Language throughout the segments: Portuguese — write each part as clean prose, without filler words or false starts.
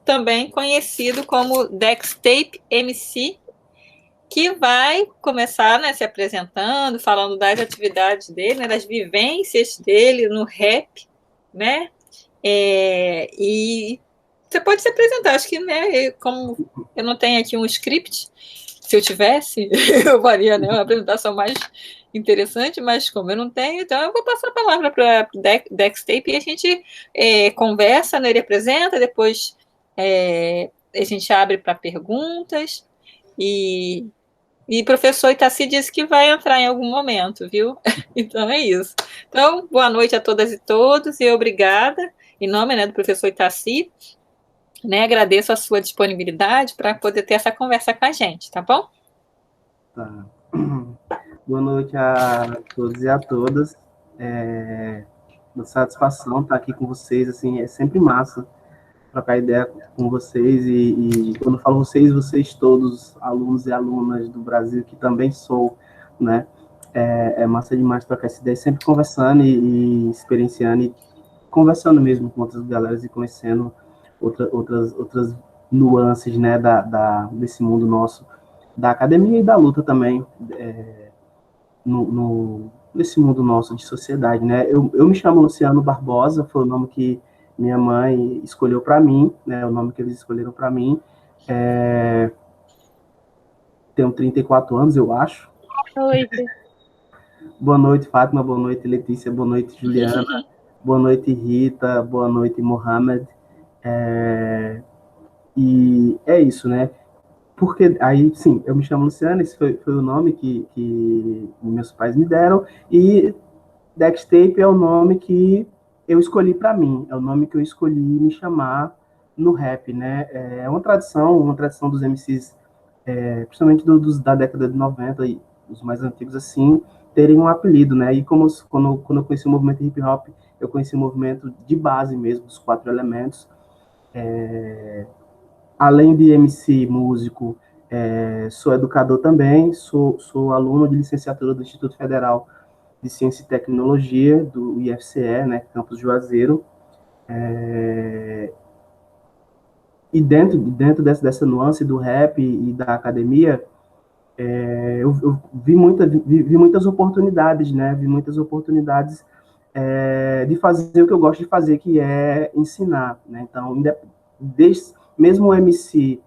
também conhecido como Dextape MC, que vai começar, né, se apresentando, falando das atividades dele, né, das vivências dele no rap, né? E você pode se apresentar. Acho que, né, como eu não tenho aqui um script, se eu tivesse, eu faria, né, uma apresentação mais interessante, mas como eu não tenho, então eu vou passar a palavra para o Dextape e a gente conversa, né, ele apresenta, depois a gente abre para perguntas e professor Itaci disse que vai entrar em algum momento, viu? Então é isso. Então, boa noite a todas e todos e obrigada, em nome, né, do professor Itaci, né, agradeço a sua disponibilidade para poder ter essa conversa com a gente, tá bom? Tá. Boa noite a todos e a todas. Uma satisfação estar aqui com vocês, assim, é sempre massa trocar ideia com vocês e quando eu falo vocês, vocês todos, alunos e alunas do Brasil, que também sou, né? É massa demais trocar essa ideia, sempre conversando e experienciando e conversando mesmo com outras galeras e conhecendo outras nuances, né, desse mundo nosso, da academia e da luta também, nesse mundo nosso de sociedade, né? Eu me chamo Luciano Barbosa, foi o nome que minha mãe escolheu para mim, né? O nome que eles escolheram para mim. Tenho 34 anos, eu acho. Oi. Boa noite, Fátima. Boa noite, Letícia. Boa noite, Juliana. Boa noite, Rita. Boa noite, Mohamed. E é isso, né? Porque aí, sim, eu me chamo Luciano, esse foi o nome que meus pais me deram, e Dextape é o nome que eu escolhi para mim, é o nome que eu escolhi me chamar no rap, né? É uma tradição dos MCs, principalmente da década de 90 e os mais antigos assim, terem um apelido, né? E quando eu conheci o movimento hip hop, eu conheci o movimento de base mesmo, dos quatro elementos. Além de MC, músico, sou educador também, sou aluno de licenciatura do Instituto Federal de Ciência e Tecnologia, do IFCE, né, Campus Juazeiro. E dentro dessa nuance do rap e da academia, eu vi muitas oportunidades, né? Vi muitas oportunidades de fazer o que eu gosto de fazer, que é ensinar, né? Então, mesmo o MC,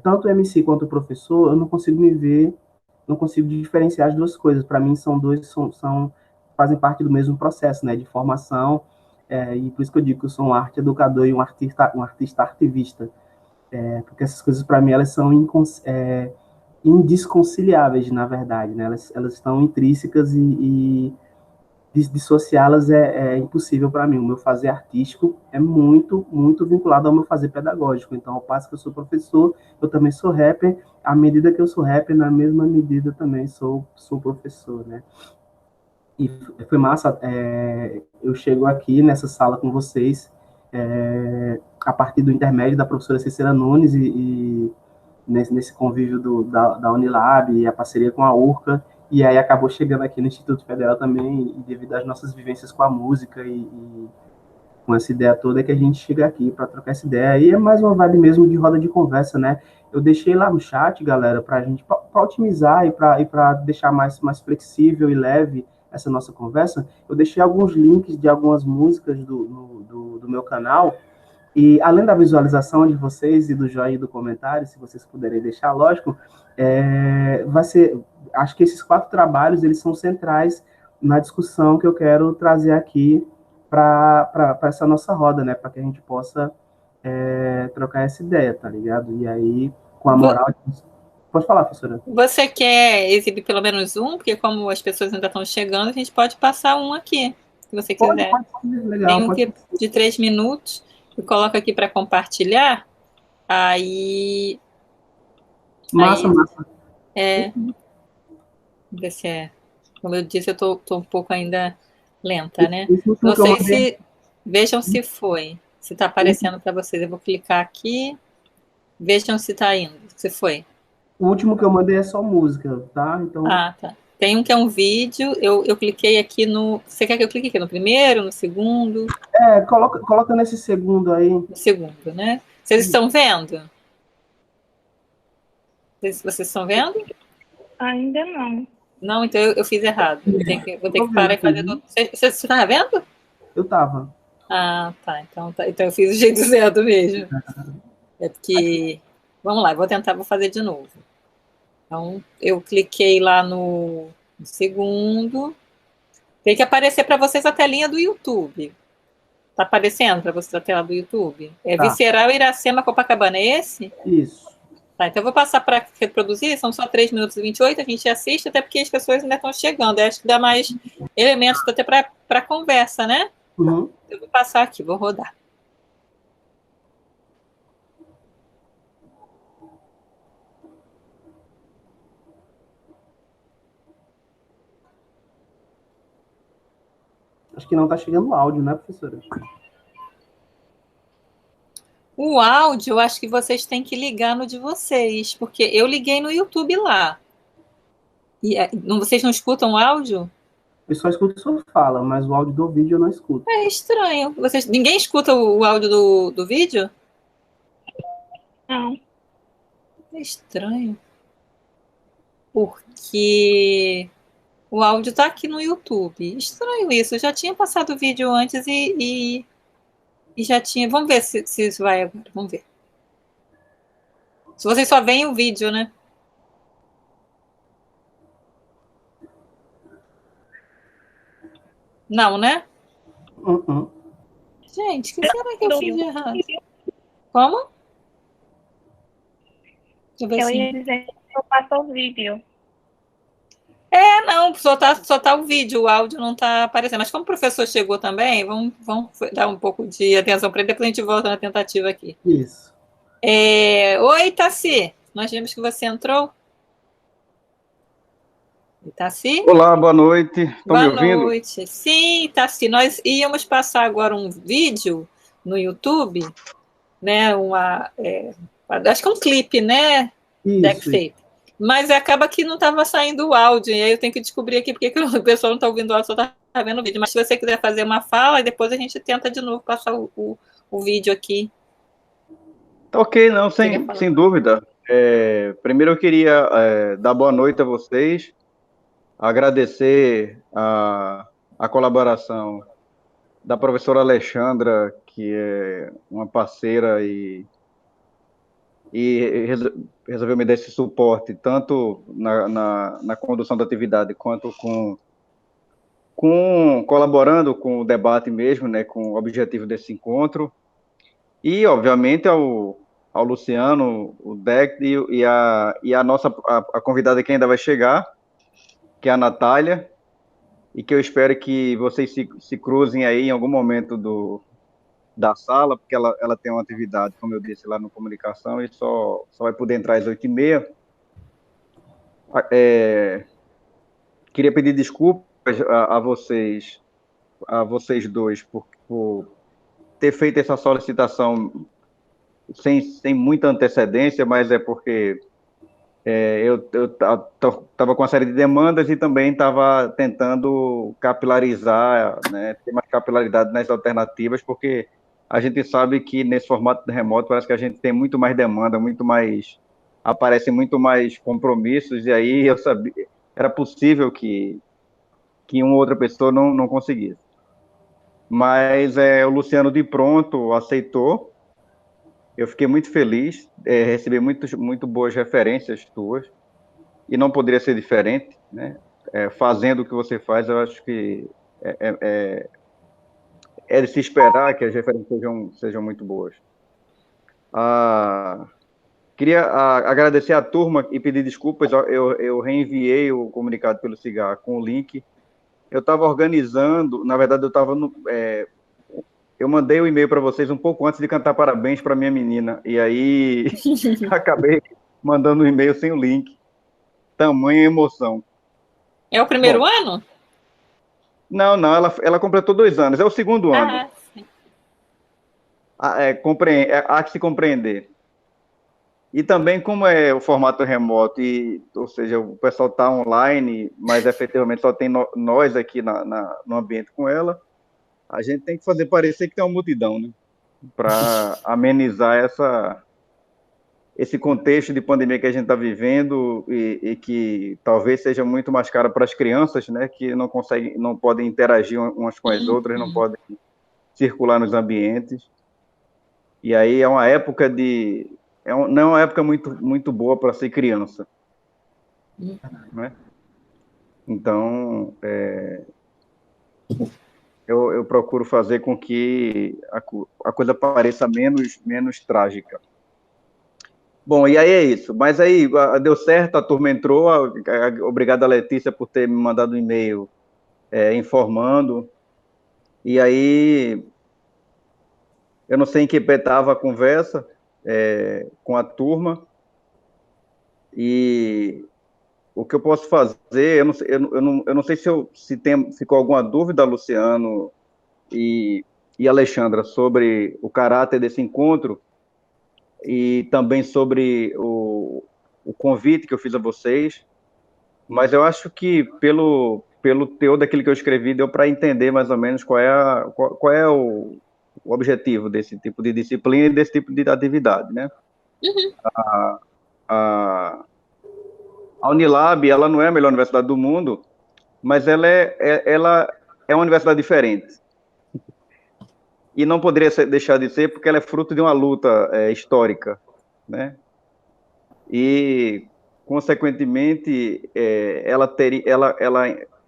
tanto o MC quanto o professor, eu não consigo me ver, não consigo diferenciar as duas coisas. Para mim, fazem parte do mesmo processo, né? De formação, e por isso que eu digo que eu sou um arte educador e um artista ativista, porque essas coisas, para mim, elas são indisconciliáveis, na verdade, né? Elas estão intrínsecas e dissociá-las é impossível para mim. O meu fazer artístico é muito, muito vinculado ao meu fazer pedagógico. Então, ao passo que eu sou professor, eu também sou rapper. À medida que eu sou rapper, na mesma medida também sou professor, né? E foi massa. Eu chego aqui nessa sala com vocês a partir do intermédio da professora Cecília Nunes e nesse convívio da Unilab e a parceria com a URCA, e aí acabou chegando aqui no Instituto Federal também, devido às nossas vivências com a música e com essa ideia toda que a gente chega aqui para trocar essa ideia. E é mais uma vibe mesmo de roda de conversa, né? Eu deixei lá no chat, galera, para a gente pra otimizar e para deixar mais flexível e leve essa nossa conversa, eu deixei alguns links de algumas músicas do meu canal, e além da visualização de vocês e do joinha e do comentário, se vocês puderem deixar, lógico, vai ser. Acho que esses quatro trabalhos eles são centrais na discussão que eu quero trazer aqui para essa nossa roda, né? Para que a gente possa trocar essa ideia, tá ligado? E aí, com a moral. Pode falar, professora. Você quer exibir pelo menos um? Porque como as pessoas ainda estão chegando, a gente pode passar um aqui, se você quiser. Pode ser, legal, Tem um pode que ser. de 3 minutos, eu coloco aqui para compartilhar. Aí, Massa, massa. ver se é. Como eu disse, eu tô um pouco ainda lenta, né? Esse último Não que eu sei mandei. se. Vejam se foi. Se está aparecendo para vocês. Eu vou clicar aqui. Vejam se está indo. Se foi. O último que eu mandei é só música, tá? Então. Ah, tá. Tem um que é um vídeo. Eu cliquei aqui no. Você quer que eu clique aqui no primeiro, no segundo? Coloca nesse segundo aí. No segundo, né? Vocês estão vendo? Vocês estão vendo? Ainda não. Não, então eu fiz errado. Vou ter que parar e fazer do... Você estava vendo? Eu estava. Ah, tá. Então eu fiz do jeito certo mesmo. É porque... Vamos lá, vou fazer de novo. Então, eu cliquei lá no segundo. Tem que aparecer para vocês a telinha do YouTube. Tá aparecendo para vocês a tela do YouTube? É Tá. Visceral Iracema Copacabana, é esse? Isso. Tá, então eu vou passar para reproduzir, são só 3 minutos e 28, a gente assiste, até porque as pessoas ainda estão chegando. Eu acho que dá mais elementos até para conversa, né? Uhum. Eu vou passar aqui, vou rodar. Acho que não está chegando o áudio, né, professora? O áudio, eu acho que vocês têm que ligar no de vocês, porque eu liguei no YouTube lá. E vocês não escutam o áudio? Eu só escuto sua fala, mas o áudio do vídeo eu não escuto. É estranho. Ninguém escuta o áudio do vídeo? Não. É estranho. Porque o áudio está aqui no YouTube. Estranho isso. Eu já tinha passado o vídeo antes e já tinha. Vamos ver se isso vai agora. Vamos ver. Se vocês só veem o vídeo, né? Não, né? Uhum. Gente, o que será que eu fiz de errado? Como? Deixa eu ver Eu assim. ia dizer que eu passo o vídeo. Não, só tá o vídeo, o áudio não tá aparecendo. Mas como o professor chegou também, vamos dar um pouco de atenção para ele, depois a gente volta na tentativa aqui. Isso. Oi, Tassi. Nós vimos que você entrou. Tassi? Olá, boa noite. Estão me ouvindo? Boa noite. Sim, Tassi. Nós íamos passar agora um vídeo no YouTube, né? Acho que é um clipe, né? Isso. Mas acaba que não estava saindo o áudio, e aí eu tenho que descobrir aqui porque o pessoal não está ouvindo o áudio, só está vendo o vídeo. Mas se você quiser fazer uma fala, depois a gente tenta de novo passar o vídeo aqui. Tá ok, não, sem dúvida. Primeiro eu queria dar boa noite a vocês, agradecer a colaboração da professora Alexandra, que é uma parceira e resolveu me dar esse suporte, tanto na condução da atividade, quanto colaborando com o debate mesmo, né, com o objetivo desse encontro. E, obviamente, ao Luciano, o Deck e a nossa a convidada que ainda vai chegar, que é a Natália, e que eu espero que vocês se cruzem aí em algum momento da sala, porque ela tem uma atividade, como eu disse, lá no Comunicação, e só vai poder entrar às 8h30. Queria pedir desculpas a vocês dois por ter feito essa solicitação sem muita antecedência, mas é porque eu estava com uma série de demandas e também estava tentando capilarizar, né, ter mais capilaridade nas alternativas, porque a gente sabe que nesse formato remoto parece que a gente tem muito mais demanda, aparecem muito mais compromissos, e aí eu sabia, era possível que uma outra pessoa não conseguisse. Mas o Luciano de pronto aceitou. Eu fiquei muito feliz, recebi muito boas referências tuas, e não poderia ser diferente, né? Fazendo o que você faz, eu acho que é de se esperar que as referências sejam muito boas. Queria agradecer à turma e pedir desculpas, eu reenviei o comunicado pelo Cigar com o link. Eu estava organizando, na verdade, eu mandei o e-mail para vocês um pouco antes de cantar parabéns para minha menina, e aí acabei mandando um e-mail sem o link. Tamanha emoção. É o primeiro ano? Não, ela completou 2 anos, é o segundo ano. Sim. Há que se compreender. E também, como é o formato remoto, ou seja, o pessoal está online, mas efetivamente só tem nós aqui no ambiente com ela, a gente tem que fazer parecer que tem uma multidão, né? para amenizar esse contexto de pandemia que a gente está vivendo e que talvez seja muito mais caro para as crianças, né, que não podem interagir umas com as outras, não podem circular nos ambientes. E aí é uma época não é uma época muito boa para ser criança, né? Então, eu procuro fazer com que a coisa pareça menos trágica. Bom, e aí é isso. Mas aí, deu certo, a turma entrou. Obrigado a Letícia por ter me mandado um e-mail informando. E aí, eu não sei em que pé estava a conversa com a turma. E o que eu posso fazer, eu não sei se ficou alguma dúvida, Luciano e Alexandra, sobre o caráter desse encontro e também sobre o convite que eu fiz a vocês, mas eu acho que pelo teor daquilo que eu escrevi deu para entender mais ou menos qual é o objetivo desse tipo de disciplina e desse tipo de atividade, né? Uhum. A Unilab, ela não é a melhor universidade do mundo, mas ela é uma universidade diferente. E não poderia deixar de ser porque ela é fruto de uma luta histórica, né? E, consequentemente, ela,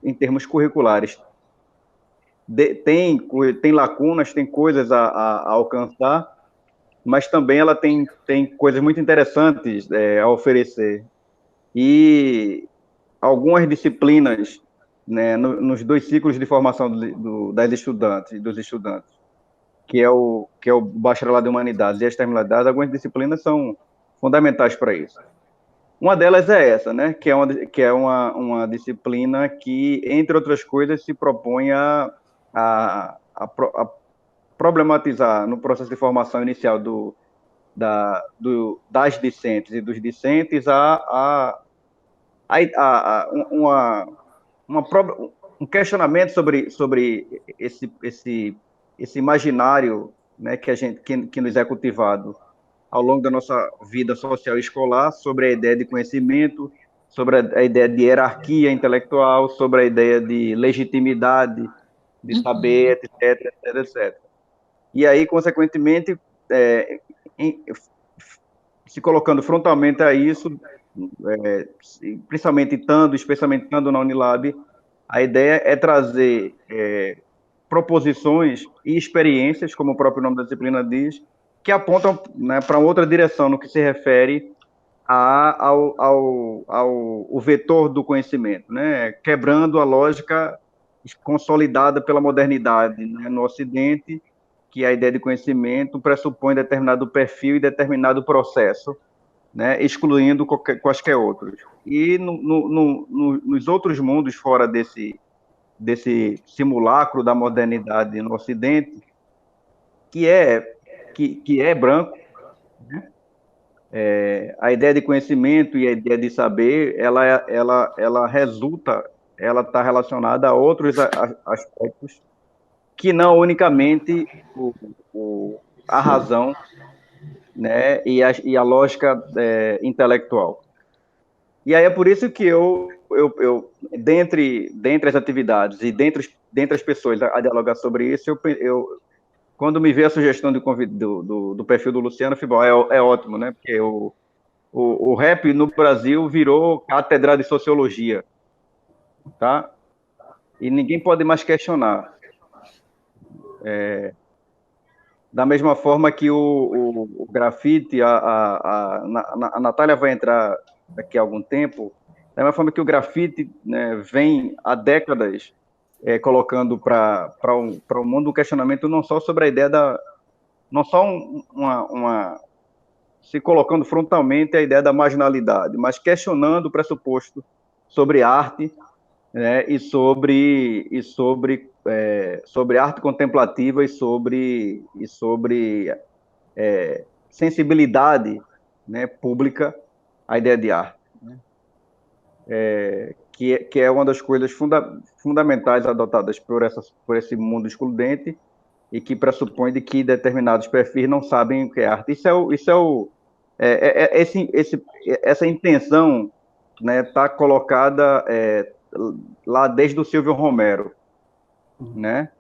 em termos curriculares, tem lacunas, tem coisas a alcançar, mas também ela tem coisas muito interessantes a oferecer. E algumas disciplinas, né, nos 2 ciclos de formação das estudantes e dos estudantes, que é o bacharelado em humanidades e as terminalidades, algumas disciplinas são fundamentais para isso. Uma delas é essa, né, que é uma disciplina que, entre outras coisas, se propõe a problematizar no processo de formação inicial das discentes e dos discentes um questionamento sobre esse imaginário, né, que nos é cultivado ao longo da nossa vida social e escolar, sobre a ideia de conhecimento, sobre a ideia de hierarquia intelectual, sobre a ideia de legitimidade, de saber, etc, etc, etc. E aí, consequentemente, se colocando frontalmente a isso, especialmente estando na Unilab, a ideia é trazer proposições e experiências, como o próprio nome da disciplina diz, que apontam, né, para outra direção no que se refere ao vetor do conhecimento, né, quebrando a lógica consolidada pela modernidade, né, no Ocidente, que a ideia de conhecimento pressupõe determinado perfil e determinado processo, né, excluindo quaisquer outros. E nos outros mundos fora desse simulacro da modernidade no Ocidente, que é branco, né? A ideia de conhecimento e a ideia de saber, ela está relacionada a outros aspectos que não unicamente a razão, né, e a lógica intelectual. E aí é por isso que dentre as atividades e dentre as pessoas a dialogar sobre isso, quando me veio a sugestão do perfil do Luciano, eu falei, bom, é ótimo, né? Porque o rap no Brasil virou cátedra de sociologia, tá? E ninguém pode mais questionar. Da mesma forma que o grafite, a Natália vai entrar daqui a algum tempo, da mesma forma que o grafite, né, vem há décadas colocando para o mundo um questionamento não só sobre a ideia não só se colocando frontalmente a ideia da marginalidade, mas questionando o pressuposto sobre arte, né, e sobre arte contemplativa e sobre sensibilidade, né, pública à ideia de arte, né? Que é uma das coisas fundamentais adotadas por esse mundo excludente e que pressupõe de que determinados perfis não sabem o que é arte. Essa intenção, né, tá colocada lá desde o Silvio Romero, né?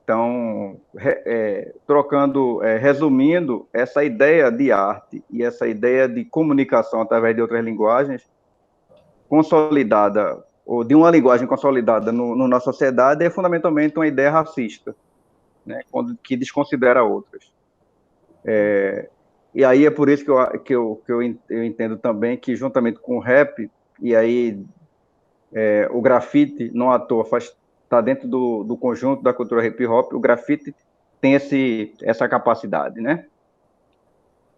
Então, resumindo, essa ideia de arte e essa ideia de comunicação através de outras linguagens consolidada, ou de uma linguagem consolidada na nossa sociedade, é fundamentalmente uma ideia racista, né, que desconsidera outras. E aí é por isso que eu entendo também que, juntamente com o rap, e aí o grafite, não à toa, está dentro do conjunto da cultura hip-hop, o grafite tem essa capacidade, né?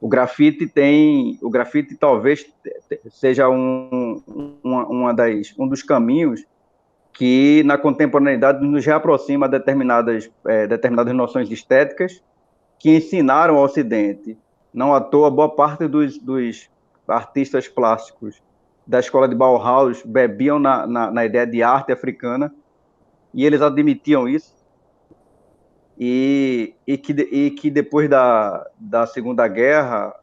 O grafite talvez seja um dos caminhos que, na contemporaneidade, nos reaproxima a determinadas noções estéticas que ensinaram ao Ocidente. Não à toa, boa parte dos artistas plásticos da escola de Bauhaus bebiam na ideia de arte africana, e eles admitiam isso, e que depois da Segunda Guerra,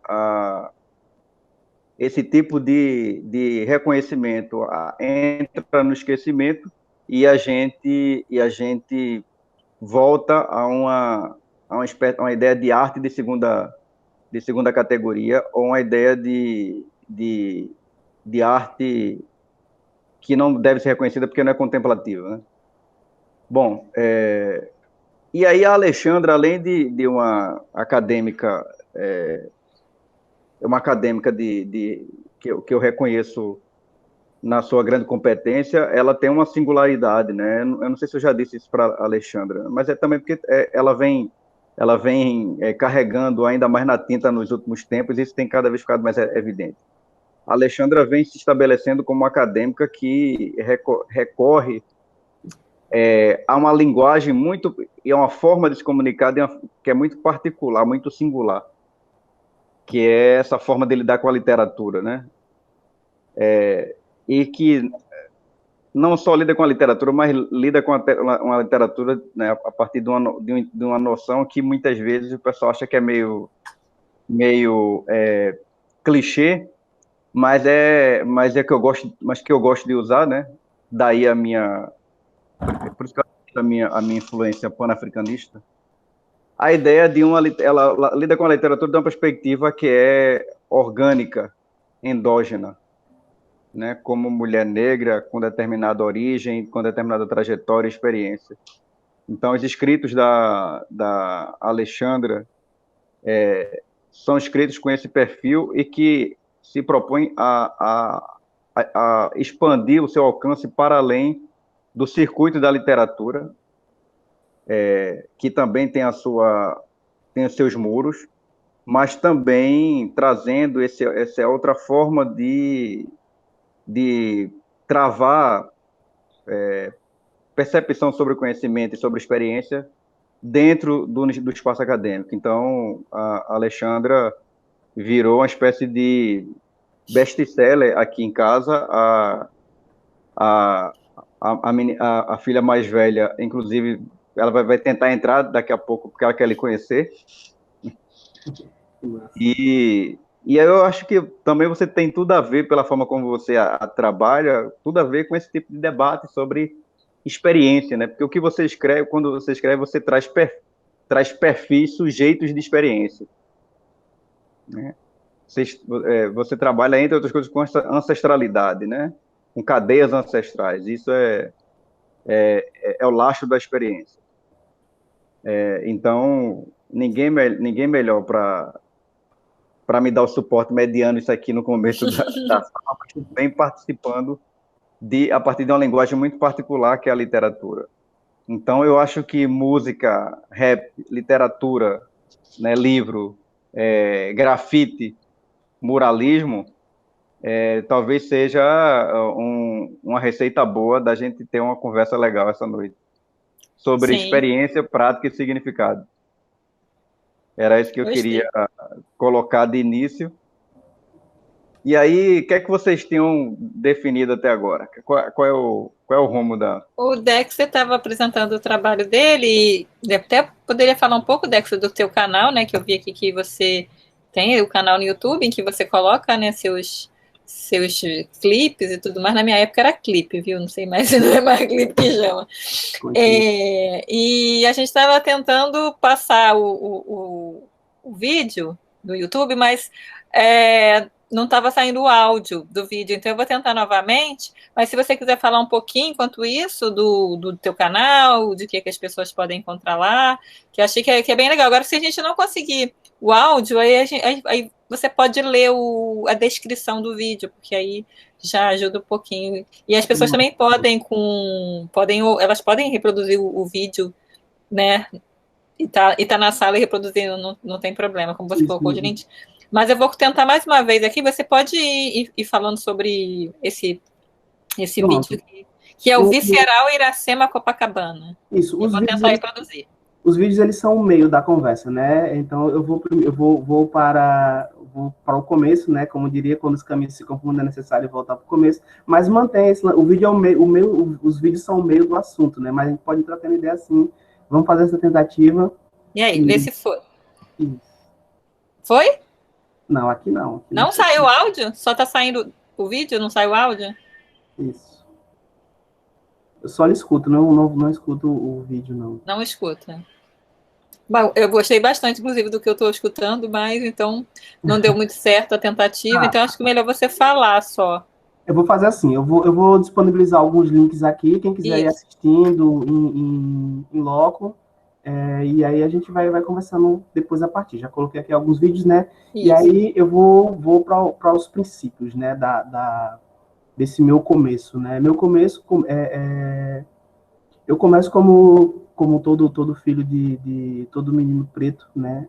esse tipo de reconhecimento entra no esquecimento, e a gente volta a uma ideia de arte de segunda categoria, ou uma ideia de arte que não deve ser reconhecida porque não é contemplativa, né? Bom, e aí a Alexandra, além de uma acadêmica, que eu reconheço na sua grande competência, ela tem uma singularidade, né? Eu não sei se eu já disse isso para a Alexandra, mas é também porque ela vem carregando ainda mais na tinta nos últimos tempos, e isso tem cada vez ficado mais evidente. A Alexandra vem se estabelecendo como uma acadêmica que recorre a uma linguagem e a uma forma de se comunicar que é muito particular, muito singular, que é essa forma de lidar com a literatura, né? E que não só lida com a literatura, mas lida com uma literatura, né, a partir de uma noção que muitas vezes o pessoal acha que é meio clichê, mas que eu gosto de usar, né? Daí por isso que a minha influência pan-africanista. A ideia ela lida com a literatura de uma perspectiva que é orgânica, endógena, né, como mulher negra, com determinada origem, com determinada trajetória e experiência. Então, os escritos da Alexandra são escritos com esse perfil e que se propõem a expandir o seu alcance para além do circuito da literatura, que também tem os seus muros, mas também trazendo essa outra forma de travar percepção sobre o conhecimento e sobre a experiência dentro do espaço acadêmico. Então, a Alexandra virou uma espécie de best-seller aqui em casa. A filha mais velha, inclusive, ela vai tentar entrar daqui a pouco, porque ela quer lhe conhecer. E eu acho que também você tem tudo a ver, pela forma como você trabalha, tudo a ver com esse tipo de debate sobre experiência, né? Porque o que você escreve, quando você escreve, você traz perfis sujeitos de experiência, né? Você trabalha, entre outras coisas, com ancestralidade, né? Com cadeias ancestrais. Isso é o lastro da experiência. Então, ninguém melhor para me dar o suporte mediano isso aqui no começo da sala, mas vem participando a partir de uma linguagem muito particular, que é a literatura. Então, eu acho que música, rap, literatura, né, livro, grafite, muralismo, talvez seja uma receita boa da gente ter uma conversa legal essa noite sobre Sim. experiência, prática e significado. Era isso que eu queria colocar de início. E aí, o que é que vocês tinham definido até agora? Qual é o rumo da... O Dexter estava apresentando o trabalho dele, e até poderia falar um pouco, Dexter, do teu canal, né? Que eu vi aqui que você tem o canal no YouTube em que você coloca, né, seus clipes e tudo mais. Na minha época era clipe, viu? Não sei mais se não é mais clipe que chama. E a gente estava tentando passar o vídeo do YouTube, mas não estava saindo o áudio do vídeo, então eu vou tentar novamente, mas se você quiser falar um pouquinho, enquanto isso, do teu canal, de que as pessoas podem encontrar lá, que eu achei que é bem legal. Agora, se a gente não conseguir o áudio, aí você pode ler a descrição do vídeo, porque aí já ajuda um pouquinho. E as pessoas também elas podem reproduzir o vídeo, né? E tá na sala e reproduzindo, não tem problema, como você colocou, gente. Mas eu vou tentar mais uma vez aqui. Você pode ir falando sobre esse vídeo que é o Visceral Iracema Copacabana. Isso. Eu vou tentar reproduzir. Os vídeos, eles são o meio da conversa, né? Então, eu vou para o começo, né? Como diria, quando os caminhos se confundem, é necessário voltar para o começo. Mas mantém o vídeo é o meio, os vídeos são o meio do assunto, né? Mas a gente pode ir trocando ideia assim. Vamos fazer essa tentativa. E aí, vê se foi. Isso. Foi? Não, aqui não. Aqui não saiu o áudio? Só tá saindo o vídeo, não saiu o áudio? Isso. Eu só escuto, não escuto o vídeo, não. Não escuta. Bom, eu gostei bastante, inclusive, do que eu estou escutando, mas então não deu muito certo a tentativa, então acho que melhor você falar só. Eu vou fazer assim, eu vou disponibilizar alguns links aqui, quem quiser ir assistindo em loco, e aí a gente vai conversando depois a partir. Já coloquei aqui alguns vídeos, né? Isso. E aí eu vou para os princípios, né, desse meu começo, né? Meu começo eu começo como todo filho de todo menino preto, né?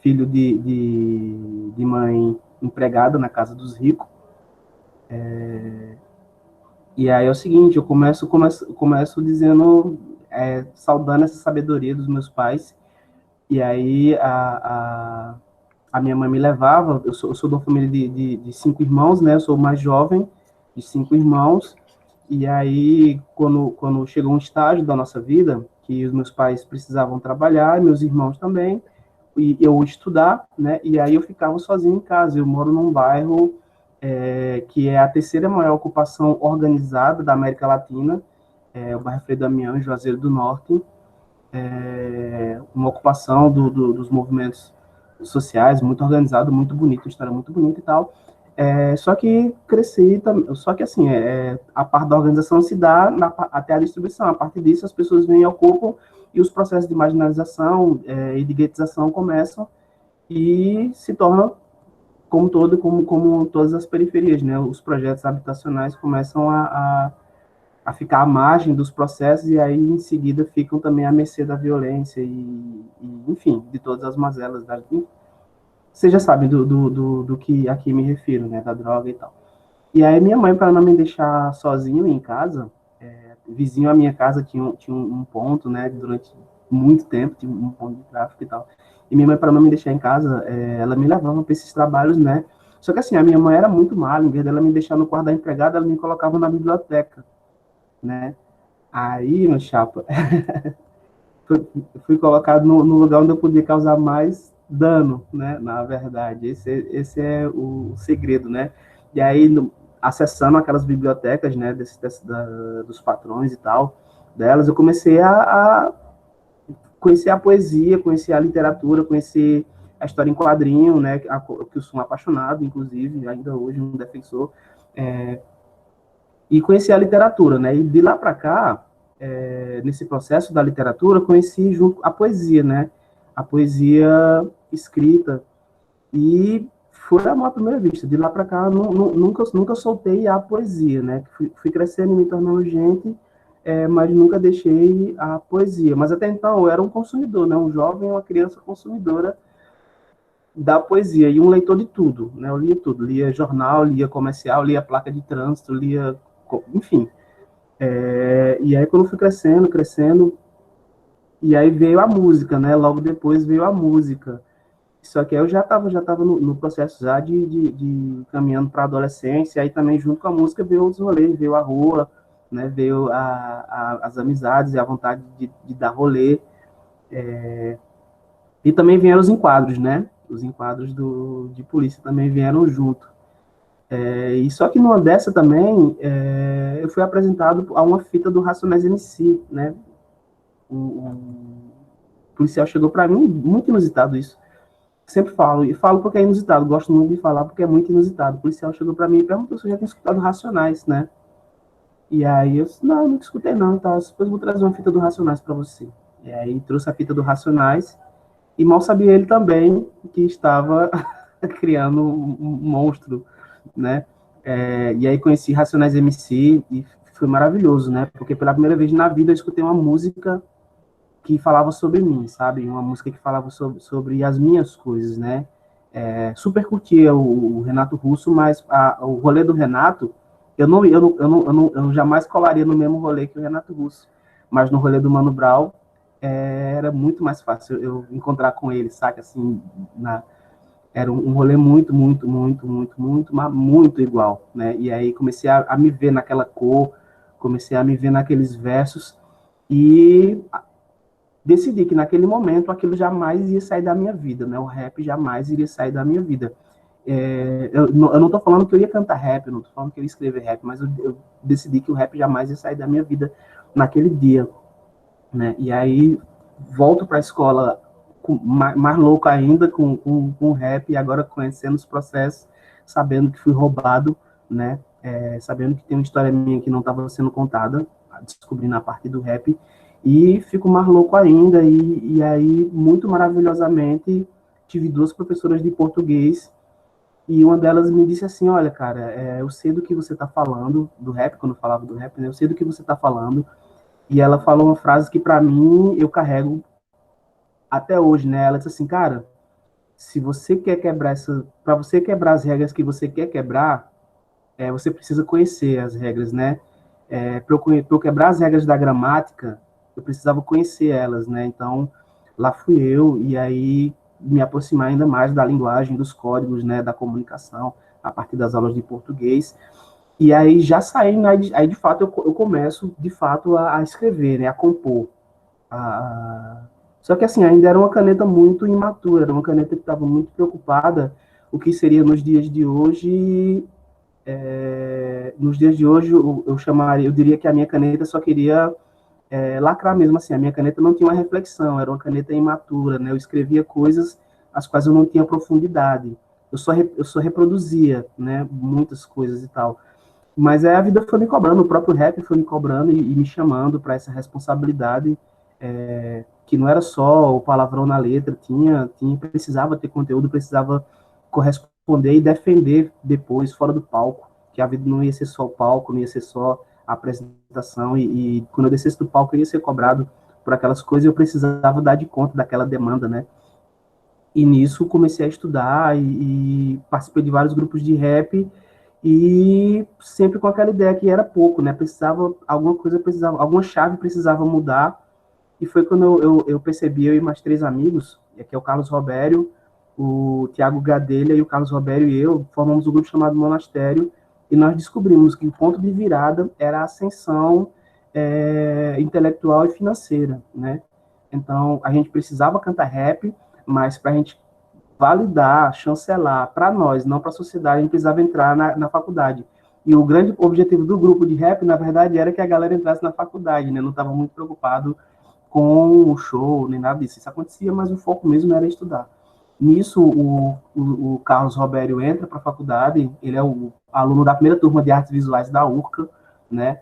Filho de mãe empregada na casa dos ricos. E aí é o seguinte, eu começo dizendo, saudando essa sabedoria dos meus pais. E aí a minha mãe me levava, eu sou de uma família de 5 irmãos, né? Eu sou o mais jovem de 5 irmãos. E aí, quando chegou um estágio da nossa vida, que os meus pais precisavam trabalhar, meus irmãos também, e eu estudar, né? E aí eu ficava sozinho em casa. Eu moro num bairro que é a terceira maior ocupação organizada da América Latina, o bairro Frei Damião, em Juazeiro do Norte. Uma ocupação dos movimentos sociais, muito organizado, muito bonito, uma história muito bonita e tal. Só que assim, a parte da organização se dá até a distribuição. A partir disso, as pessoas vêm e ocupam, e os processos de marginalização e de guetização começam e se tornam como todas as periferias, né? Os projetos habitacionais começam a ficar à margem dos processos e aí, em seguida, ficam também à mercê da violência e enfim, de todas as mazelas da vida. Vocês já sabem do que aqui me refiro, né, da droga e tal. E aí minha mãe, para não me deixar sozinho em casa, vizinho à minha casa tinha um ponto, né, durante muito tempo, tinha um ponto de tráfico e tal. E minha mãe, para não me deixar em casa, ela me levava para esses trabalhos, né. Só que assim, a minha mãe era muito mala, em vez dela me deixar no quarto da empregada, ela me colocava na biblioteca, né. Aí, meu chapa, fui colocado no lugar onde eu podia causar mais dano, né, na verdade, esse é o segredo, né, e aí, acessando aquelas bibliotecas, né, dos patrões e tal, delas, eu comecei a conhecer a poesia, conhecer a literatura, conhecer a história em quadrinho, né, que eu sou um apaixonado, inclusive, ainda hoje um defensor, e conhecer a literatura, né, e de lá para cá, nesse processo da literatura, conheci junto a poesia, né, a poesia escrita, e foi amor à primeira vista. De lá para cá, nunca soltei a poesia, né? Fui crescendo e me tornando gente, mas nunca deixei a poesia. Mas até então eu era um consumidor, né? Um jovem, uma criança consumidora da poesia, e um leitor de tudo, né? Eu lia tudo, lia jornal, lia comercial, lia placa de trânsito, lia, enfim. E aí quando eu fui crescendo, e aí veio a música, né? Logo depois veio a música. Só que eu já tava no processo já de caminhando para a adolescência, aí também junto com a música veio os rolês, veio a rua, né, veio as amizades e a vontade de dar rolê, e também vieram os enquadros, né, os enquadros de polícia também vieram junto. E só que numa dessa também, eu fui apresentado a uma fita do Racionais MC, né, o policial chegou para mim, muito inusitado isso. Sempre falo, e falo porque é inusitado, gosto muito de falar porque é muito inusitado. O policial chegou para mim e perguntou se eu já tinha escutado Racionais, né? E aí eu disse, não, nunca escutei não, então depois eu vou trazer uma fita do Racionais para você. E aí trouxe a fita do Racionais, e mal sabia ele também que estava criando um monstro, né? E aí conheci Racionais MC e foi maravilhoso, né? Porque pela primeira vez na vida eu escutei uma música que falava sobre mim, sabe? Uma música que falava sobre as minhas coisas, né? Super curtia o Renato Russo, mas o rolê do Renato, eu jamais colaria no mesmo rolê que o Renato Russo. Mas no rolê do Mano Brown, era muito mais fácil eu encontrar com ele, saca? Assim, era um rolê muito, muito, muito, muito, muito, mas muito igual, né? E aí comecei a me ver naquela cor, comecei a me ver naqueles versos, e decidi que naquele momento aquilo jamais ia sair da minha vida, né? O rap jamais iria sair da minha vida. Eu não tô falando que eu ia cantar rap, eu não tô falando que eu ia escrever rap, mas eu decidi que o rap jamais ia sair da minha vida naquele dia, né? E aí volto para a escola mais louco ainda com o rap, e agora conhecendo os processos, sabendo que fui roubado, né? Sabendo que tem uma história minha que não estava sendo contada, descobrindo a parte do rap, e fico mais louco ainda, e aí, muito maravilhosamente, tive duas professoras de português, e uma delas me disse assim, olha, cara, eu sei do que você está falando, do rap, quando eu falava do rap, né, eu sei do que você está falando, e ela falou uma frase que, para mim, eu carrego até hoje, né, ela disse assim, cara, se você quer quebrar para você quebrar as regras que você quer quebrar, você precisa conhecer as regras, né? Para eu quebrar as regras da gramática, eu precisava conhecer elas, né? Então, lá fui eu, e aí me aproximar ainda mais da linguagem, dos códigos, né? Da comunicação, a partir das aulas de português. E aí já saí, né? Aí de fato eu começo, de fato, a escrever, né? A compor. Só que assim, ainda era uma caneta muito imatura, era uma caneta que estava muito preocupada o que seria nos dias de hoje. Nos dias de hoje, eu diria que a minha caneta só queria lacrar mesmo, assim, a minha caneta não tinha uma reflexão, era uma caneta imatura, né? Eu escrevia coisas as quais eu não tinha profundidade, eu só reproduzia, né, muitas coisas e tal. Mas a vida foi me cobrando, o próprio rap foi me cobrando e me chamando para essa responsabilidade, que não era só o palavrão na letra, precisava ter conteúdo, precisava corresponder e defender depois, fora do palco, que a vida não ia ser só o palco, não ia ser só a apresentação, e quando eu descesse do palco eu ia ser cobrado por aquelas coisas, eu precisava dar de conta daquela demanda, né? E nisso comecei a estudar e participei de vários grupos de rap, e sempre com aquela ideia que era pouco, né? Alguma chave precisava mudar, e foi quando eu percebi, eu e mais três amigos, que é o Carlos Robério, o Tiago Gadelha e o Carlos Robério e eu, formamos um grupo chamado Monastério, e nós descobrimos que o ponto de virada era a ascensão intelectual e financeira, né? Então, a gente precisava cantar rap, mas para a gente validar, chancelar, para nós, não para a sociedade, a gente precisava entrar na faculdade. E o grande objetivo do grupo de rap, na verdade, era que a galera entrasse na faculdade, né? Não estava muito preocupado com o show, nem nada disso. Isso acontecia, mas o foco mesmo era estudar. Nisso, o Carlos Robério entra para a faculdade, ele é o aluno da primeira turma de artes visuais da URCA, né?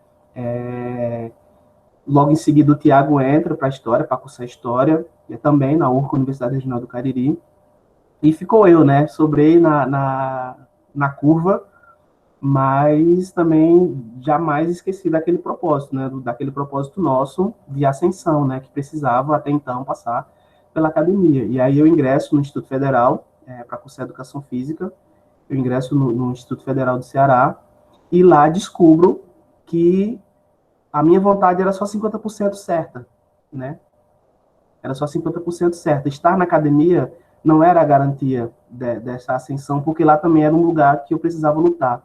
Logo em seguida, o Tiago entra para a história, para cursar história, também na URCA, Universidade Regional do Cariri, e ficou eu, né? Sobrei na curva, mas também jamais esqueci daquele propósito, né? Daquele propósito nosso de ascensão, né? Que precisava até então passar pela academia. E aí eu ingresso no Instituto Federal para cursar Educação Física, eu ingresso no Instituto Federal do Ceará, e lá descubro que a minha vontade era só 50% certa, né? Era só 50% certa. Estar na academia não era a garantia dessa ascensão, porque lá também era um lugar que eu precisava lutar.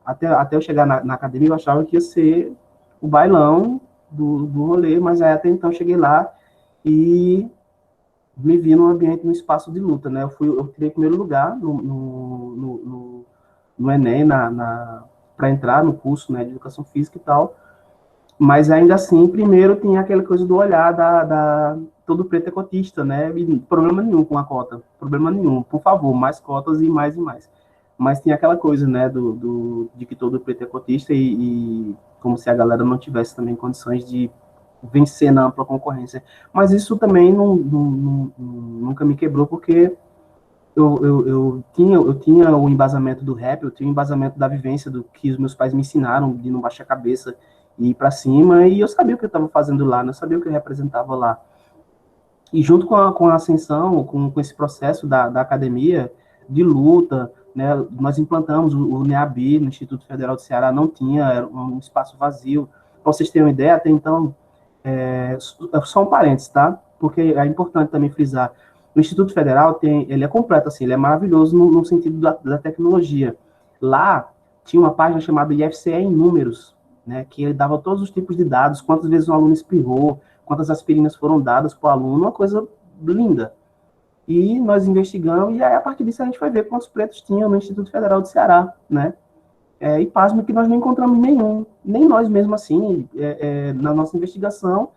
Até eu chegar na academia, eu achava que ia ser o bailão do rolê, mas aí até então cheguei lá e me vi num ambiente, num espaço de luta, né? Eu tirei primeiro lugar no Enem, para entrar no curso, né, de educação física e tal, mas ainda assim, primeiro tinha aquela coisa do olhar todo preto é cotista, né? E problema nenhum com a cota, problema nenhum, por favor, mais cotas e mais e mais. Mas tinha aquela coisa, né, de que todo preto é cotista e como se a galera não tivesse também condições de vencer na ampla concorrência. Mas isso também nunca me quebrou, porque eu tinha o embasamento do rap, eu tinha o embasamento da vivência, do que os meus pais me ensinaram, de não baixar a cabeça e ir para cima, e eu sabia o que eu estava fazendo lá, né? Eu sabia o que eu representava lá. E junto com a ascensão, com esse processo da academia, de luta, né, nós implantamos o NEABI no Instituto Federal do Ceará, não tinha, era um espaço vazio. Para vocês terem uma ideia, até então, só um parênteses, tá? Porque é importante também frisar, o Instituto Federal ele é completo, assim, ele é maravilhoso no sentido da tecnologia. Lá tinha uma página chamada IFCE em números, né, que ele dava todos os tipos de dados, quantas vezes um aluno espirrou, quantas aspirinas foram dadas para o aluno, uma coisa linda. E nós investigamos, e aí a partir disso a gente foi ver quantos pretos tinham no Instituto Federal do Ceará, né? E pasmo que nós não encontramos nenhum, nem nós mesmos assim, na nossa investigação.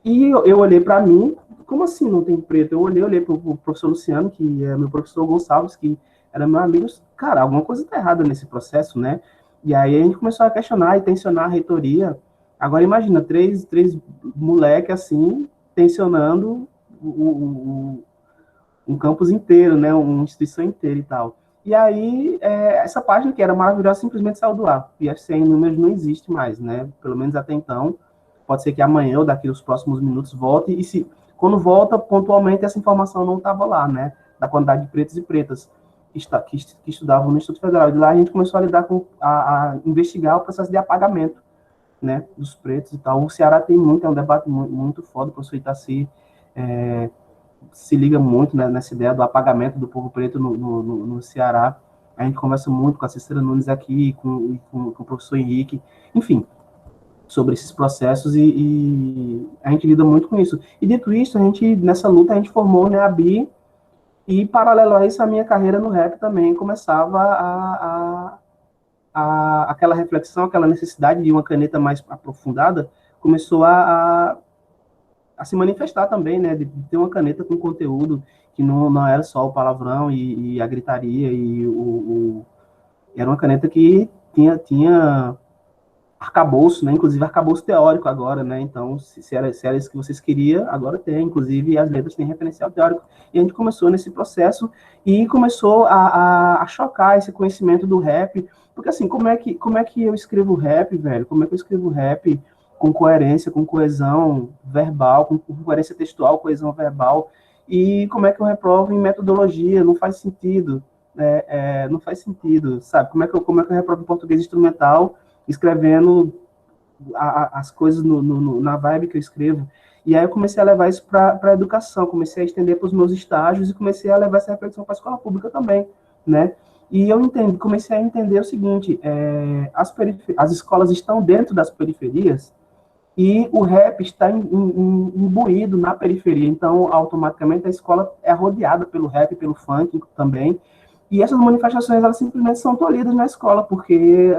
E eu olhei para mim, como assim não tem preto? Eu olhei para o professor Luciano, que é meu professor Gonçalves, que era meu amigo, cara, alguma coisa está errada nesse processo, né? E aí a gente começou a questionar e tensionar a reitoria. Agora imagina, três moleques assim, tensionando um campus inteiro, né? Uma instituição inteira e tal. E aí, essa página que era maravilhosa simplesmente saiu do ar. E IFCE em números não existe mais, né? Pelo menos até então. Pode ser que amanhã ou daqui nos próximos minutos volte. E quando volta, pontualmente, essa informação não estava lá, né? Da quantidade de pretos e pretas que estudavam no Instituto Federal. E de lá a gente começou a lidar a investigar o processo de apagamento, né? Dos pretos e tal. O Ceará tem muito, é um debate muito foda. O professor Itaci se liga muito, né, nessa ideia do apagamento do povo preto no Ceará. A gente conversa muito com a Cícera Nunes aqui, com o professor Henrique, enfim, sobre esses processos, e a gente lida muito com isso. E dito isso, nessa luta, a gente formou, né, a BI, e paralelo a isso, a minha carreira no rap também começava aquela reflexão, aquela necessidade de uma caneta mais aprofundada, começou a se manifestar também, né, de ter uma caneta com conteúdo que não era só o palavrão e a gritaria, era uma caneta que tinha arcabouço, né, inclusive arcabouço teórico agora, né, então se era isso que vocês queriam, agora tem, inclusive as letras têm referencial teórico, e a gente começou nesse processo e começou a chocar esse conhecimento do rap, porque assim, como é que eu escrevo rap, velho, como é que eu escrevo rap com coerência, com coesão verbal, com coerência textual, coesão verbal, e como é que eu reprovo em metodologia, não faz sentido, não faz sentido, sabe, como é que eu reprovo em português instrumental, escrevendo as coisas na vibe que eu escrevo, e aí eu comecei a levar isso para a educação, comecei a estender para os meus estágios, e comecei a levar essa reflexão para a escola pública também, né, e comecei a entender o seguinte, as escolas estão dentro das periferias, e o rap está imbuído na periferia, então automaticamente a escola é rodeada pelo rap, pelo funk também, e essas manifestações elas simplesmente são tolhidas na escola, porque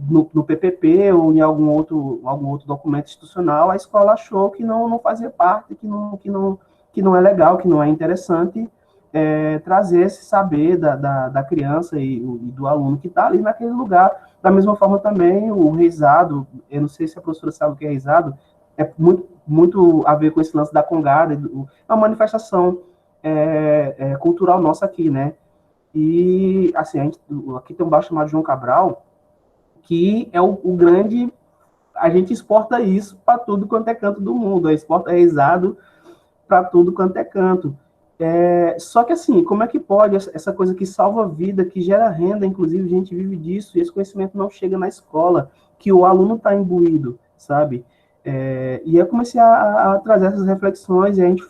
no PPP ou em algum outro documento institucional, a escola achou que não fazia parte, que não é legal, que não é interessante trazer esse saber da criança e do aluno que está ali naquele lugar. Da mesma forma também o reizado, eu não sei se a professora sabe o que é reizado, é muito a ver com esse lance da congada, é uma manifestação cultural nossa aqui, né? E, assim, aqui tem um bairro chamado João Cabral, que é o grande... A gente exporta isso para tudo quanto é canto do mundo, exporta reizado para tudo quanto é canto. Só que, assim, como é que pode essa coisa que salva a vida, que gera renda, inclusive a gente vive disso, e esse conhecimento não chega na escola, que o aluno está imbuído, sabe? E eu comecei a trazer essas reflexões, e a gente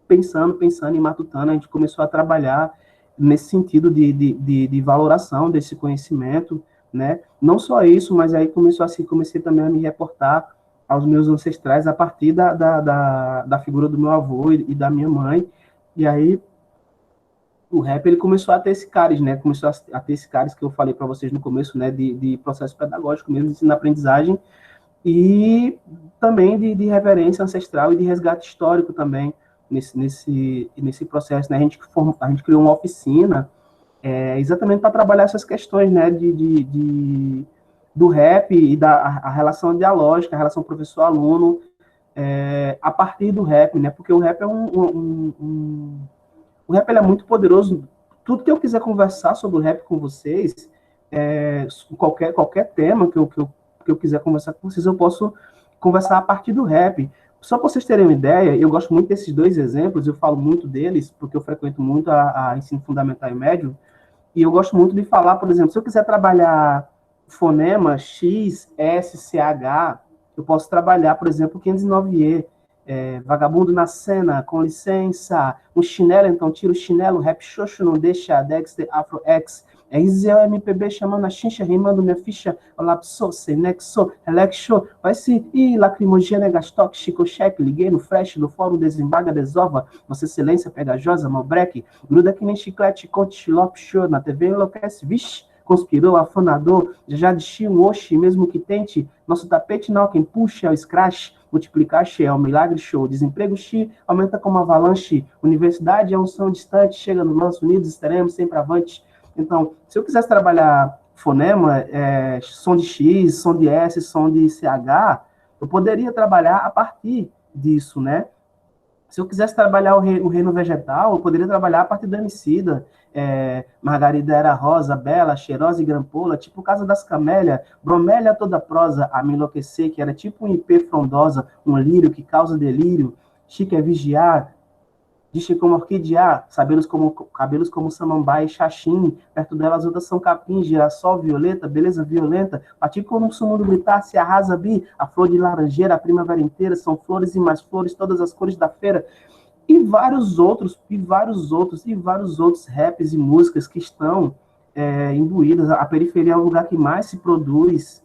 pensando e matutando, a gente começou a trabalhar nesse sentido de valoração desse conhecimento, né? Não só isso, mas aí comecei também a me reportar aos meus ancestrais a partir da figura do meu avô e da minha mãe, e aí o rap ele começou a ter esse cariz, né? Começou a ter esse cariz que eu falei para vocês no começo, né? De processo pedagógico mesmo, de ensino-aprendizagem, e também de reverência ancestral e de resgate histórico também nesse processo, né? A gente criou uma oficina exatamente para trabalhar essas questões, né? Do rap e a relação dialógica, a relação professor-aluno, a partir do rap, né? Porque o rap é o rap ele é muito poderoso. Tudo que eu quiser conversar sobre o rap com vocês, qualquer tema que eu quiser conversar com vocês, eu posso conversar a partir do rap. Só para vocês terem uma ideia, eu gosto muito desses dois exemplos, eu falo muito deles, porque eu frequento muito a ensino fundamental e médio, e eu gosto muito de falar, por exemplo, se eu quiser trabalhar fonema X, S, CH, eu posso trabalhar, por exemplo, 509E, vagabundo na cena, com licença, um chinelo, então tira o chinelo, rap xoxo, não deixa, Dexter, Afro X, RZO, MPB, chamando a chincha, rimando minha ficha, olapsou, senexo, relexo, vai se, lacrimogênea, gastoque, chico, cheque, liguei no flash, do fórum, desembarga, desova, você silência, pegajosa, malbreque, gruda que nem chiclete, conte, xilop, show, na TV enlouquece, vixe, conspirou, afanador, já de um oxi, mesmo que tente, nosso tapete não, quem puxa é o scratch, multiplicar X é o milagre show, desemprego X aumenta como avalanche, universidade é um som distante, chega no lance, unidos estaremos sempre avante. Então, se eu quisesse trabalhar fonema, som de X, som de S, som de CH, eu poderia trabalhar a partir disso, né? Se eu quisesse trabalhar o reino vegetal, eu poderia trabalhar a partir do Emicida, Margarida era rosa, bela, cheirosa e grampola, tipo Casa das Camélias, bromélia toda prosa, a me enlouquecer, que era tipo um ipê frondosa, um lírio que causa delírio, chique é vigiar, dixe como orquidear, cabelos como samambaia e xaxim, perto delas outras são capim, girassol, violeta, beleza violenta, bati como um sumo do gritar, se arrasa bi, a flor de laranjeira, a primavera inteira, são flores e mais flores, todas as cores da feira, e vários outros raps e músicas que estão imbuídas. A periferia é o lugar que mais se produz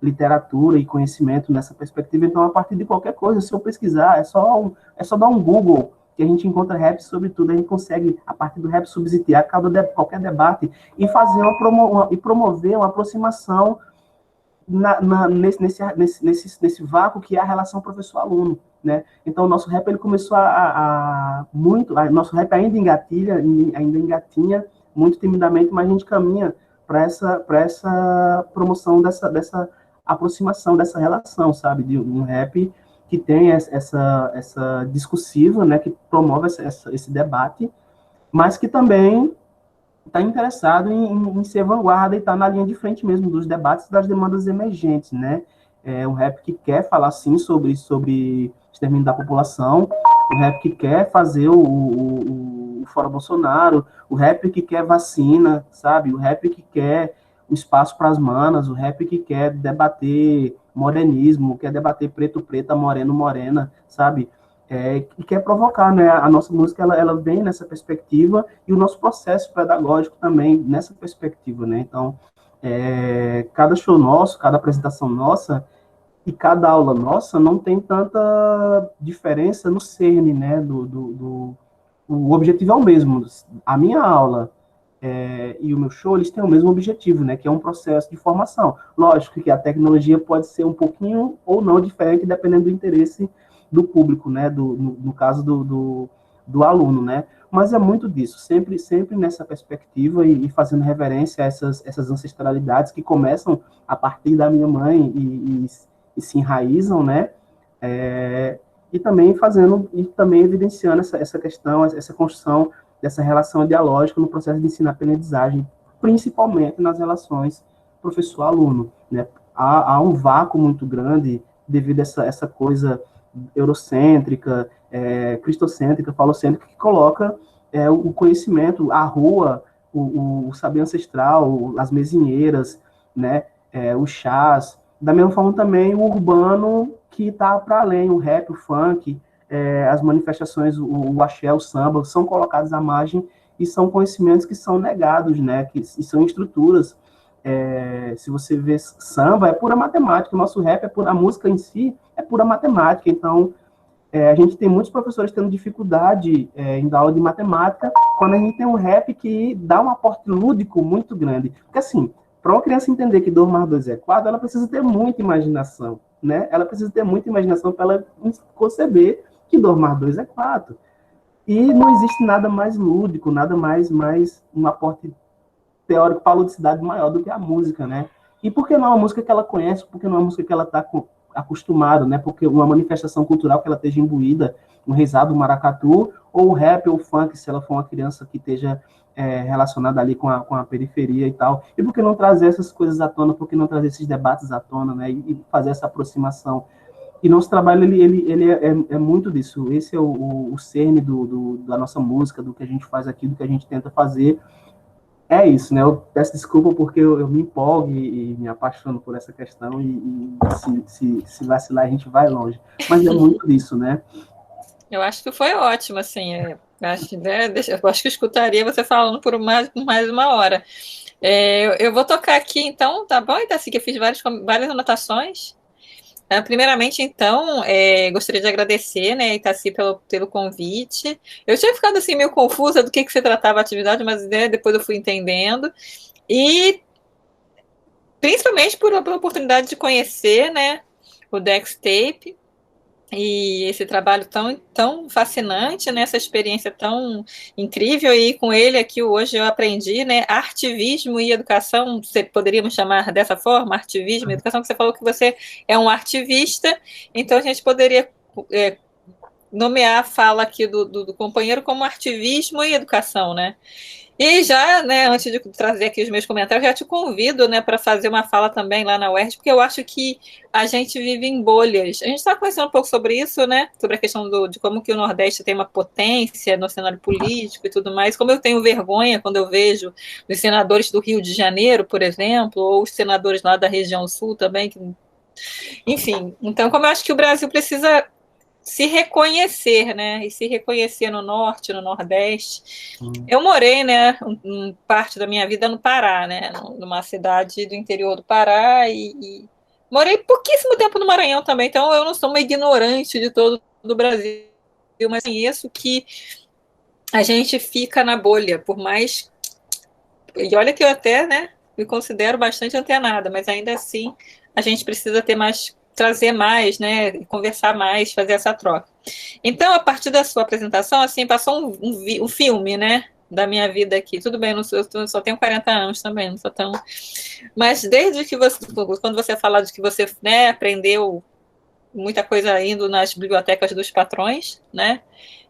literatura e conhecimento nessa perspectiva. Então, a partir de qualquer coisa, se eu pesquisar, é só dar um Google que a gente encontra rap sobre tudo. A gente consegue, a partir do rap, subsidiar qualquer debate e promover uma aproximação nesse vácuo que é a relação professor-aluno, né? Então, o nosso rap ele começou nosso rap ainda engatinha muito timidamente, mas a gente caminha para essa promoção dessa aproximação, dessa relação, sabe? De um rap que tem essa discursiva, né? Que promove esse debate, mas que também está interessado em ser vanguarda e estar na linha de frente mesmo dos debates das demandas emergentes, né? Um rap que quer falar, sim, sobre extermínio da população, o rap que quer fazer o Fora Bolsonaro, o rap que quer vacina, sabe? O rap que quer o espaço para as manas, o rap que quer debater modernismo, quer debater preto-preta, moreno-morena, sabe? E quer provocar, né? A nossa música, ela vem nessa perspectiva e o nosso processo pedagógico também nessa perspectiva, né? Então, cada show nosso, cada apresentação nossa e cada aula nossa não tem tanta diferença no cerne, né? O objetivo é o mesmo. A minha aula e o meu show, eles têm o mesmo objetivo, né? Que é um processo de formação. Lógico que a tecnologia pode ser um pouquinho ou não diferente, dependendo do interesse do público, né? No caso do aluno, né? Mas é muito disso, sempre nessa perspectiva e fazendo reverência a essas ancestralidades que começam a partir da minha mãe e se enraizam, né? E também evidenciando essa questão, essa construção dessa relação dialógica no processo de ensino-aprendizagem, principalmente nas relações professor-aluno, né? Há um vácuo muito grande devido a essa coisa eurocêntrica, cristocêntrica, falocêntrica, que coloca o conhecimento, a rua, o saber ancestral, as mesinheiras, né, os chás, da mesma forma também o urbano que está para além, o rap, o funk, as manifestações, o axé, o samba, são colocados à margem e são conhecimentos que são negados, né? E são estruturas. Se você vê samba, é pura matemática, o nosso rap a música em si é pura matemática. Então, a gente tem muitos professores tendo dificuldade em dar aula de matemática, quando a gente tem um rap que dá um aporte lúdico muito grande. Porque, assim, para uma criança entender que 2 mais 2 é 4, ela precisa ter muita imaginação, né? Ela precisa ter muita imaginação para ela conceber que 2 mais 2 é 4. E não existe nada mais lúdico, nada mais um aporte teórico para a ludicidade maior do que a música, né? E por que não uma música que ela conhece, por que não uma música que ela está acostumada, né? Porque uma manifestação cultural que ela esteja imbuída, um rezado, um maracatu, ou o rap ou o funk, se ela for uma criança que esteja relacionada ali com a periferia e tal. E por que não trazer essas coisas à tona, por que não trazer esses debates à tona, né? E fazer essa aproximação. E nosso trabalho, ele é muito disso. Esse é o cerne da nossa música, do que a gente faz aqui, do que a gente tenta fazer. É isso, né? Eu peço desculpa porque eu me empolgo e me apaixono por essa questão e se vacilar a gente vai longe. Mas é muito disso, né? Eu acho que foi ótimo, assim. Acho, né, eu acho que eu escutaria você falando por mais 1 hora. Eu vou tocar aqui, então, tá bom, Itaci, que eu fiz várias anotações. Primeiramente, então, gostaria de agradecer, né, Itaci, pelo convite. Eu tinha ficado assim meio confusa do que se tratava a atividade, mas né, depois eu fui entendendo. E principalmente pela oportunidade de conhecer, né, o Dextape e esse trabalho tão fascinante, né, essa experiência tão incrível. E com ele aqui hoje eu aprendi, né, artivismo e educação, poderíamos chamar dessa forma, artivismo e educação, que você falou que você é um artivista, então a gente poderia nomear a fala aqui do companheiro como artivismo e educação, né? E já, né, antes de trazer aqui os meus comentários, já te convido, né, para fazer uma fala também lá na UERJ, porque eu acho que a gente vive em bolhas. A gente está conversando um pouco sobre isso, né, sobre a questão de como que o Nordeste tem uma potência no cenário político e tudo mais. Como eu tenho vergonha quando eu vejo os senadores do Rio de Janeiro, por exemplo, ou os senadores lá da região sul também, enfim. Então, como eu acho que o Brasil precisa se reconhecer, né? E se reconhecer no Norte, no Nordeste. Eu morei, né, parte da minha vida no Pará, né? Numa cidade do interior do Pará e morei pouquíssimo tempo no Maranhão também, então eu não sou uma ignorante de todo o Brasil, mas conheço que a gente fica na bolha, por mais... E olha que eu até, né, me considero bastante antenada, mas ainda assim a gente precisa trazer mais, né, conversar mais, fazer essa troca. Então, a partir da sua apresentação, assim, passou um filme, né, da minha vida aqui. Tudo bem, eu só tenho 40 anos também, não sou tão... Mas desde que quando você fala de que você, né, aprendeu muita coisa indo nas bibliotecas dos patrões, né,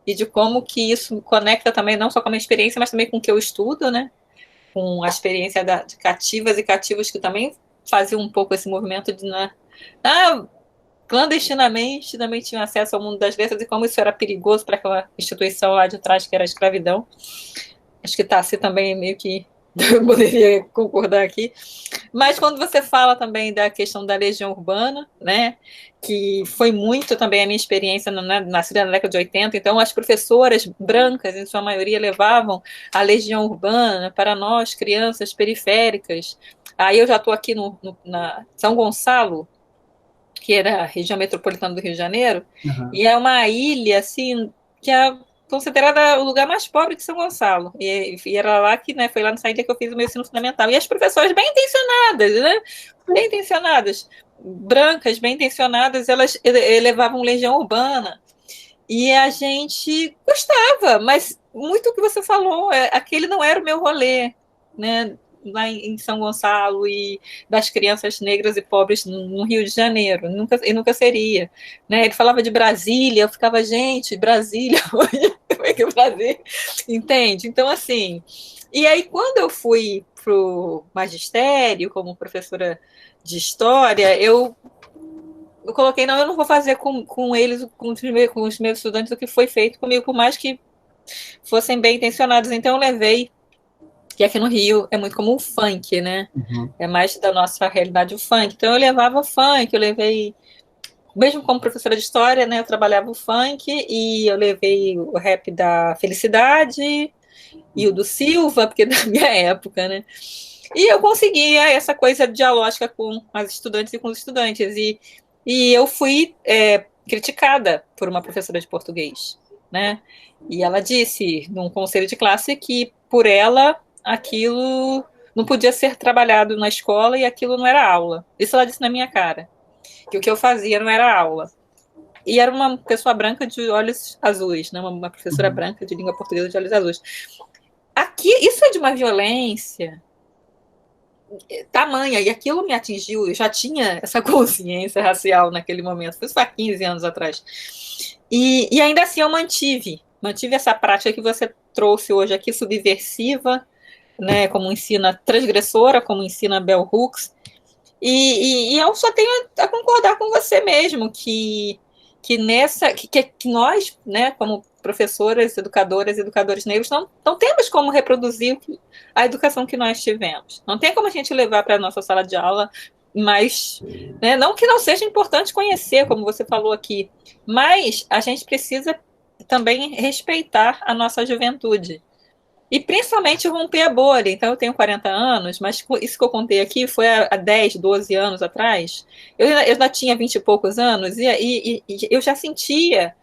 e de como que isso conecta também, não só com a minha experiência, mas também com o que eu estudo, né, com a experiência de cativas e cativos que também faziam um pouco esse movimento de... Né, clandestinamente também tinham acesso ao mundo das letras e como isso era perigoso para aquela instituição lá de trás que era a escravidão. Acho que Tassi também meio que poderia concordar aqui. Mas quando você fala também da questão da Legião Urbana, né, que foi muito também a minha experiência nascida na década de 80, então as professoras brancas, em sua maioria, levavam a Legião Urbana para nós, crianças periféricas. Aí eu já estou aqui na São Gonçalo, que era a região metropolitana do Rio de Janeiro, e é uma ilha, assim, que é considerada o lugar mais pobre de São Gonçalo. E era lá que, né, foi lá nessa ilha que eu fiz o meu ensino fundamental. E as professoras bem intencionadas, né? Bem intencionadas, brancas, bem intencionadas, elas levavam Legião Urbana. E a gente gostava, mas muito o que você falou, aquele não era o meu rolê, né? Lá em São Gonçalo e das crianças negras e pobres no Rio de Janeiro, nunca seria, né? Ele falava de Brasília, eu ficava, gente, Brasília, como é que é Brasília? Entende? Então, assim, e aí quando eu fui pro magistério como professora de história, eu coloquei, não, eu não vou fazer com eles, com os meus estudantes, o que foi feito comigo, por mais que fossem bem intencionados. Então eu levei, que aqui no Rio é muito comum o funk, né? É mais da nossa realidade o funk. Então eu levava funk, eu levei mesmo como professora de história, né, eu trabalhava o funk e eu levei o rap da Felicidade e o do Silva, porque é da minha época, né? E eu conseguia essa coisa dialógica com as estudantes e com os estudantes. E eu fui criticada por uma professora de português, né? E ela disse, num conselho de classe, que por ela aquilo não podia ser trabalhado na escola e aquilo não era aula. Isso ela disse na minha cara, que o que eu fazia não era aula. E era uma pessoa branca de olhos azuis, né? Uma professora branca de língua portuguesa de olhos azuis. Aqui, isso é de uma violência tamanha, e aquilo me atingiu, eu já tinha essa consciência racial naquele momento, foi isso há 15 anos atrás. E ainda assim eu mantive essa prática que você trouxe hoje aqui, subversiva, né, como ensina transgressora, como ensina Bell Hooks, e eu só tenho a concordar com você mesmo, que nós, né, como professoras, educadoras, educadores negros, não temos como reproduzir a educação que nós tivemos. Não tem como a gente levar para a nossa sala de aula, mas, né, não que não seja importante conhecer, como você falou aqui, mas a gente precisa também respeitar a nossa juventude. E principalmente romper a bolha. Então, eu tenho 40 anos, mas isso que eu contei aqui foi há 10, 12 anos atrás. Eu já tinha 20 e poucos anos e eu já sentia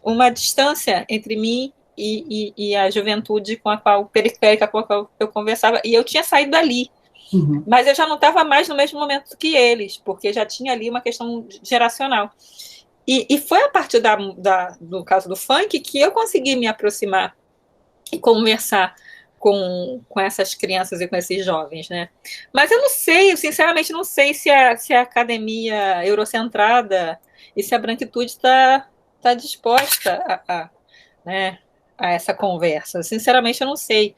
uma distância entre mim e a juventude periférica com a qual eu conversava. E eu tinha saído dali. Mas eu já não estava mais no mesmo momento que eles, porque já tinha ali uma questão geracional. E foi a partir do caso do funk que eu consegui me aproximar e conversar com essas crianças e com esses jovens, né? Mas eu não sei, eu sinceramente não sei se a academia eurocentrada e se a branquitude está disposta né, a essa conversa. Sinceramente, eu não sei.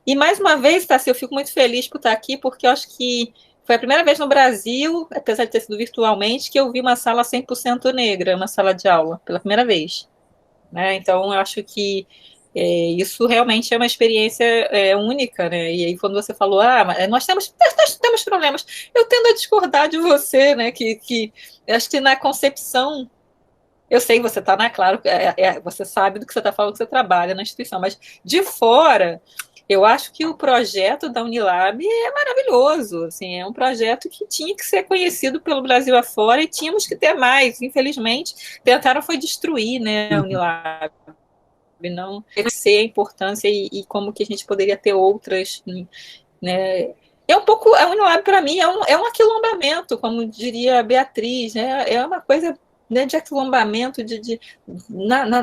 E mais uma vez, Tassi, eu fico muito feliz por estar aqui, porque eu acho que foi a primeira vez no Brasil, apesar de ter sido virtualmente, que eu vi uma sala 100% negra, uma sala de aula, pela primeira vez. Né? Então, eu acho que isso realmente é uma experiência única, né? E aí, quando você falou, nós temos problemas, eu tendo a discordar de você, né? Que acho que na concepção, eu sei que você está claro, você sabe do que você está falando, que você trabalha na instituição, mas de fora, eu acho que o projeto da Unilab é maravilhoso, assim, é um projeto que tinha que ser conhecido pelo Brasil afora e tínhamos que ter mais. Infelizmente, tentaram foi destruir, né, a Unilab. Não conhecer a importância e como que a gente poderia ter outras, né? É um pouco, a Unilab para mim é um aquilombamento, como diria a Beatriz, né? É uma coisa, né, de aquilombamento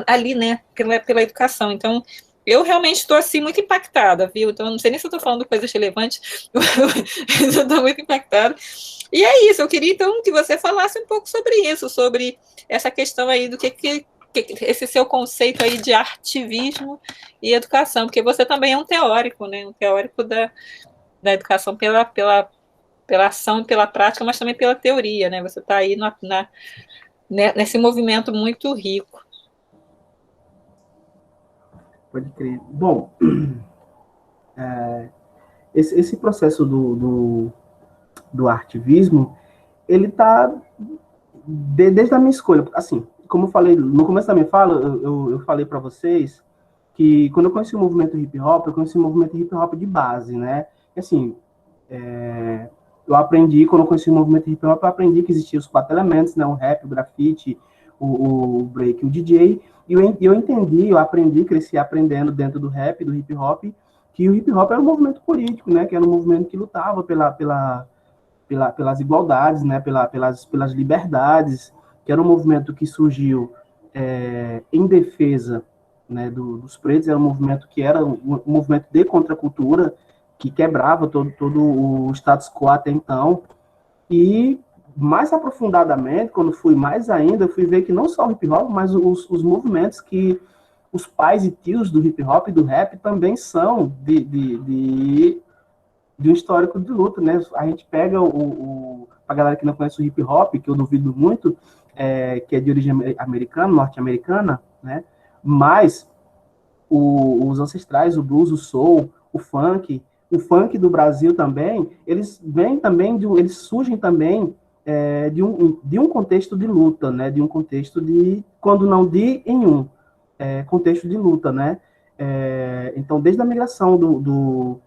ali, né, pela educação. Então, eu realmente estou assim muito impactada, viu? Então, não sei nem se eu estou falando coisas relevantes, eu estou muito impactada. E é isso, eu queria então que você falasse um pouco sobre isso, sobre essa questão aí do que esse seu conceito aí de artivismo e educação, porque você também é um teórico, né? Um teórico da educação pela ação e pela prática, mas também pela teoria, né? Você está aí nesse movimento muito rico. Pode crer. Bom, esse processo do artivismo, ele está desde a minha escolha, assim, como eu falei no começo da minha fala, eu falei para vocês que quando eu conheci o movimento hip hop, eu conheci o movimento hip hop de base, né? E, assim, eu aprendi, quando eu conheci o movimento hip hop, eu aprendi que existiam os 4 elementos, né? O rap, o grafite, o break, o DJ, e eu entendi, eu aprendi, cresci aprendendo dentro do rap, do hip hop, que o hip hop era um movimento político, né? Que era um movimento que lutava pelas igualdades, né? pelas liberdades, que era um movimento que surgiu em defesa, né, dos pretos. Era um movimento que era um movimento de contracultura, que quebrava todo o status quo até então. E mais aprofundadamente, quando fui mais ainda, eu fui ver que não só o hip hop, mas os movimentos que os pais e tios do hip hop e do rap também são de um histórico de luta, né? A gente pega a galera que não conhece o hip hop, que eu duvido muito, que é de origem americana, norte-americana, né? Mas os ancestrais, o blues, o soul, o funk do Brasil também, eles surgem também de um contexto de luta, né? De um contexto de, quando não de em um, contexto de luta, né? Então, desde a migração do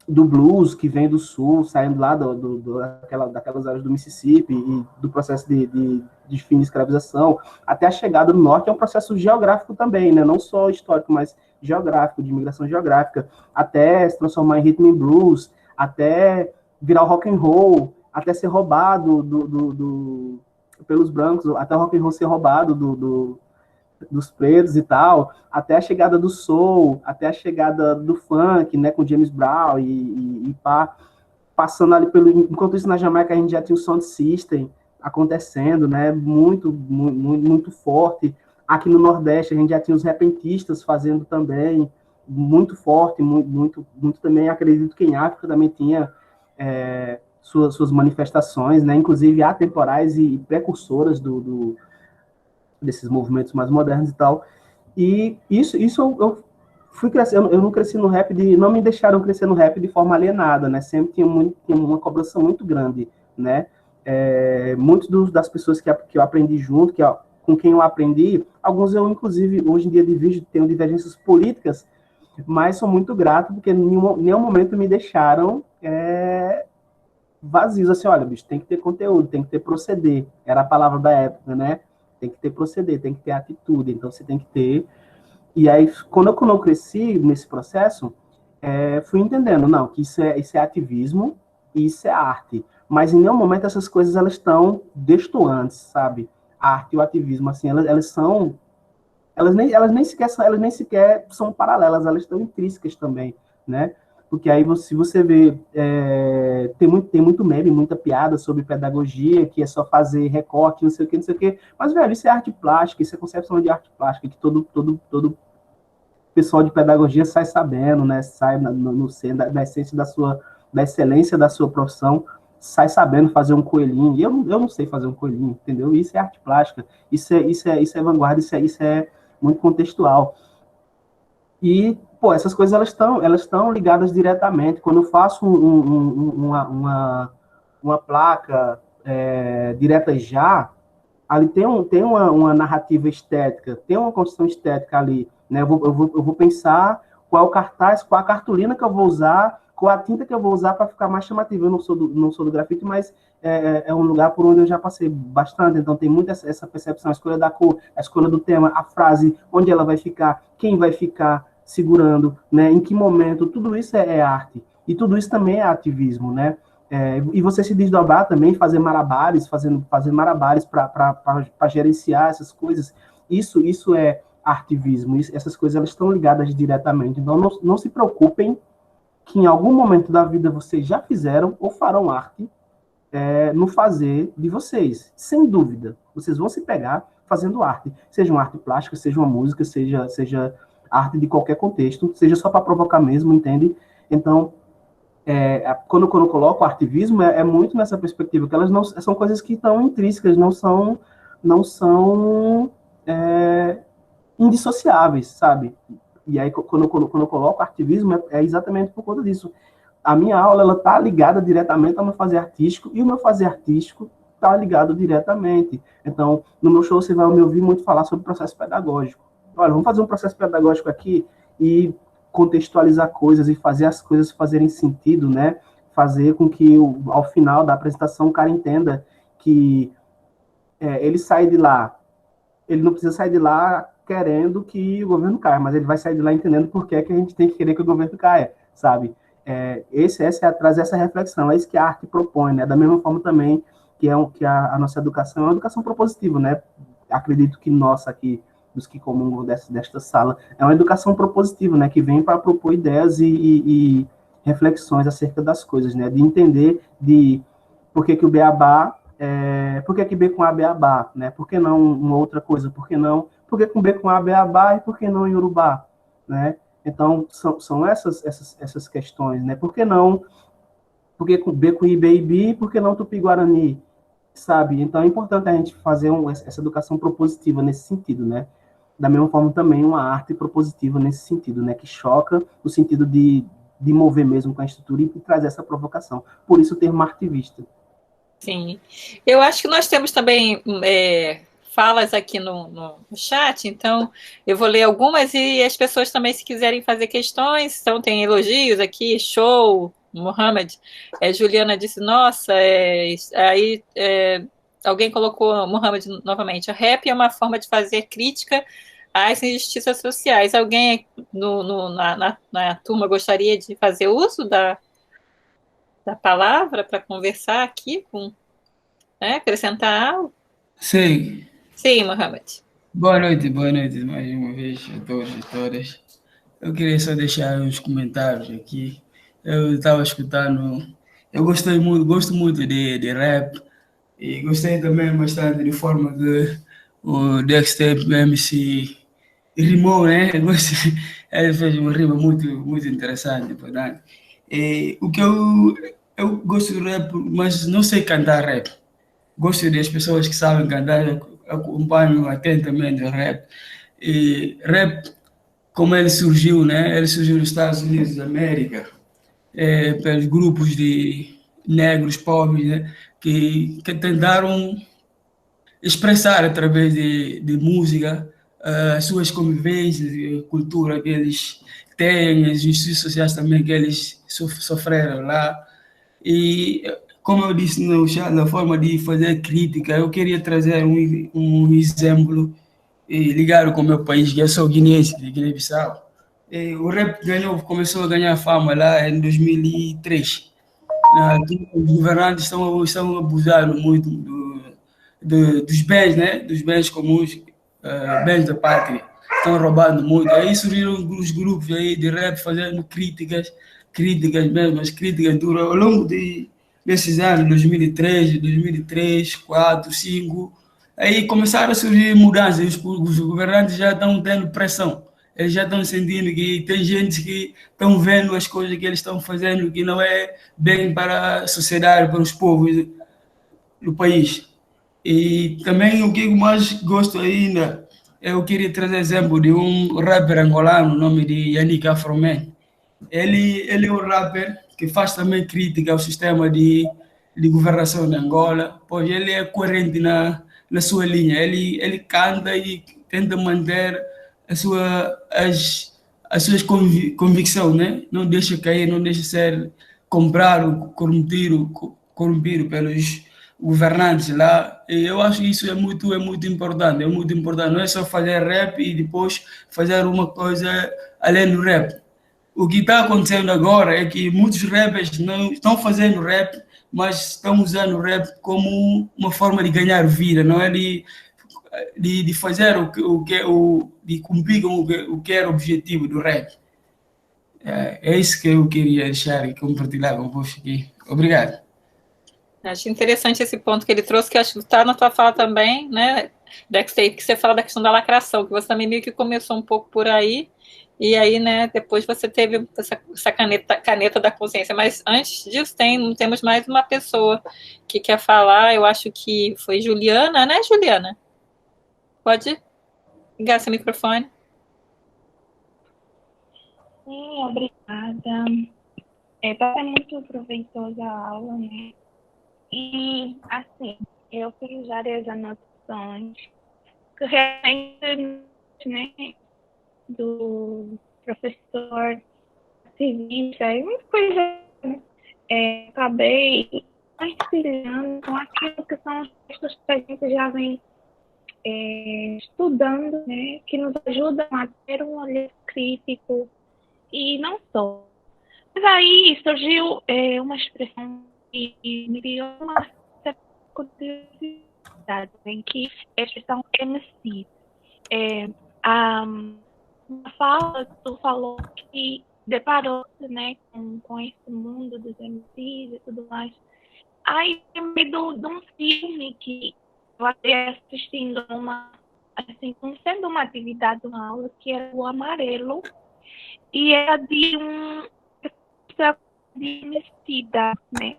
blues, que vem do sul, saindo lá daquelas áreas do Mississippi, e do processo de fim de escravização, até a chegada do norte, é um processo geográfico também, né? Não só histórico, mas geográfico, de imigração geográfica, até se transformar em rhythm and blues, até virar o rock and roll, até ser roubado pelos brancos, até o rock and roll ser roubado dos pretos e tal, até a chegada do soul, até a chegada do funk, né, com James Brown e pá, passando ali enquanto isso na Jamaica a gente já tinha o Sound System acontecendo, né, muito forte. Aqui no Nordeste a gente já tinha os repentistas fazendo também, muito forte, muito também, acredito que em África também tinha suas manifestações, né, inclusive atemporais e precursoras desses movimentos mais modernos e tal. E isso eu fui crescendo, eu não cresci no rap, não me deixaram crescer no rap de forma alienada, né? Sempre tinha uma cobrança muito grande, né? Muitos das pessoas que eu aprendi junto, com quem eu aprendi, alguns eu, inclusive, hoje em dia tenho divergências políticas, mas sou muito grato porque em nenhum momento me deixaram vazios, assim, olha, bicho, tem que ter conteúdo, tem que ter proceder, era a palavra da época, né? Tem que ter proceder, tem que ter atitude, então você tem que ter. E aí, quando eu cresci nesse processo, fui entendendo, não, que isso é ativismo e isso é arte. Mas em nenhum momento essas coisas elas estão destoantes, sabe? A arte e o ativismo, assim, elas nem sequer são paralelas, elas estão intrínsecas também, né? Porque aí, se você vê, tem muito meme, muita piada sobre pedagogia, que é só fazer recorte, não sei o quê, mas, velho, isso é arte plástica, isso é concepção de arte plástica, que todo pessoal de pedagogia sai sabendo, né, sai da essência da excelência da sua profissão, sai sabendo fazer um coelhinho, e eu não sei fazer um coelhinho, entendeu? Isso é arte plástica, isso é vanguarda, isso é muito contextual. E, pô, essas coisas elas estão ligadas diretamente. Quando eu faço uma placa direta já, ali tem uma narrativa estética, tem uma construção estética ali, né? Eu vou pensar qual é o cartaz, qual a cartolina que eu vou usar, qual a tinta que eu vou usar para ficar mais chamativo. Eu não sou do grafite, mas é um lugar por onde eu já passei bastante, então tem muito essa percepção, a escolha da cor, a escolha do tema, a frase, onde ela vai ficar, quem vai ficar segurando, né? Em que momento, tudo isso é arte. E tudo isso também é ativismo, né? E você se desdobrar também, fazer malabares, fazer malabares para gerenciar essas coisas, isso é ativismo, essas coisas elas estão ligadas diretamente. Então, não se preocupem que em algum momento da vida vocês já fizeram ou farão arte no fazer de vocês, sem dúvida. Vocês vão se pegar fazendo arte, seja uma arte plástica, seja uma música, seja arte de qualquer contexto, seja só para provocar mesmo, entende? Então, quando eu coloco ativismo, muito nessa perspectiva, que elas não são coisas que estão intrínsecas, não são indissociáveis, sabe? E aí, quando eu coloco ativismo, é exatamente por conta disso. A minha aula, ela está ligada diretamente ao meu fazer artístico, e o meu fazer artístico está ligado diretamente. Então, no meu show, você vai me ouvir muito falar sobre processo pedagógico. Olha, vamos fazer um processo pedagógico aqui e contextualizar coisas e fazer as coisas fazerem sentido, né? Fazer com que, ao final da apresentação, o cara entenda que ele sai de lá, ele não precisa sair de lá querendo que o governo caia, mas ele vai sair de lá entendendo por que a gente tem que querer que o governo caia, sabe? Trazer essa reflexão, é isso que a arte propõe, né? Da mesma forma também que a nossa educação é uma educação propositiva, né? Acredito que nossa aqui, dos que comungam desta sala, é uma educação propositiva, né? Que vem para propor ideias e reflexões acerca das coisas, né? De entender por que o beabá, por que B com A beabá, né? Por que não uma outra coisa? Por que com B com A beabá e por que não em Urubá, né? Então, são essas questões, né? Por que com B com I, B e Bi, por que não Tupi-Guarani, sabe? Então, é importante a gente fazer essa educação propositiva nesse sentido, né? Da mesma forma, também, uma arte propositiva nesse sentido, né? Que choca no sentido de mover mesmo com a estrutura e trazer essa provocação. Por isso, o termo artivista. Sim. Eu acho que nós temos também falas aqui no chat, então eu vou ler algumas e as pessoas também, se quiserem fazer questões, então tem elogios aqui, show, Mohamed. Juliana disse, nossa, aí alguém colocou, Mohamed, novamente, o rap é uma forma de fazer crítica às injustiças sociais. Alguém na turma gostaria de fazer uso da palavra para conversar aqui, acrescentar algo? Sei. Sim, Mohamed. Boa noite mais uma vez a todos e todas. Eu queria só deixar uns comentários aqui. Eu estava escutando, eu gostei muito, gosto muito de rap e gostei também bastante de forma que o Dexter MC rimou, né? Ele fez uma rima muito interessante, portanto. E o que eu gosto de rap, mas não sei cantar rap. Gosto das pessoas que sabem cantar, acompanho atentamente o rap. E rap, como ele surgiu, né? Ele surgiu nos Estados Unidos da América, pelos grupos de negros pobres, né? Que tentaram expressar através de música as suas convivências, a cultura que eles têm, as injustiças sociais também que eles sofreram lá. E, como eu disse no chat, na forma de fazer crítica, eu queria trazer um exemplo ligado com o meu país, que eu sou guineense, de Guiné-Bissau. O rap começou a ganhar fama lá em 2003. Os governantes estão abusando muito dos bens, né? Dos bens comuns, bens da pátria. Estão roubando muito. Aí surgiram os grupos aí de rap fazendo críticas mesmo, as críticas duras ao longo desses anos, 2003, 2004, 2005. Aí começaram a surgir mudanças, os governantes já estão tendo pressão, eles já estão sentindo que tem gente que estão vendo as coisas que eles estão fazendo que não é bem para a sociedade, para os povos do país. E também o que eu mais gosto ainda, eu queria trazer exemplo de um rapper angolano, o nome de Yannick Afroman. Ele é um rapper que faz também crítica ao sistema de governação de Angola, pois ele é coerente na sua linha. Ele canta e tenta manter as suas convicções, né? Não deixa cair, não deixa ser comprado, corrompido pelos governantes lá. E eu acho que isso é muito importante, é muito importante. Não é só fazer rap e depois fazer uma coisa além do rap. O que está acontecendo agora é que muitos rappers não estão fazendo rap, mas estão usando o rap como uma forma de ganhar vida, não é de fazer de cumprir com o que era o objetivo do rap. É isso que eu queria deixar e compartilhar convosco aqui. Obrigado. Acho interessante esse ponto que ele trouxe, que acho que está na tua fala também, né, Dexter, que você fala da questão da lacração, que você também meio que começou um pouco por aí, e aí, né, depois você teve essa caneta da consciência. Mas antes disso, temos mais uma pessoa que quer falar, eu acho que foi Juliana, né, Juliana? Pode ligar seu microfone. Sim, obrigada. Tá sendo muito proveitosa a aula, né? E, assim, eu fiz várias anotações que realmente, né, do professor ativista e muita coisa, né? Acabei partilhando com aquilo que são os textos que a gente já vem estudando, né, que nos ajudam a ter um olhar crítico e não só. Mas aí surgiu uma expressão que me deu uma certa curiosidade, em que é a expressão MC. A fala que tu falou que deparou-se, né, com esse mundo dos MCs e tudo mais. Aí eu me de um filme que eu acabei assistindo assim, sendo uma atividade, uma aula, que era o Amarelo, e era de de homicida, né?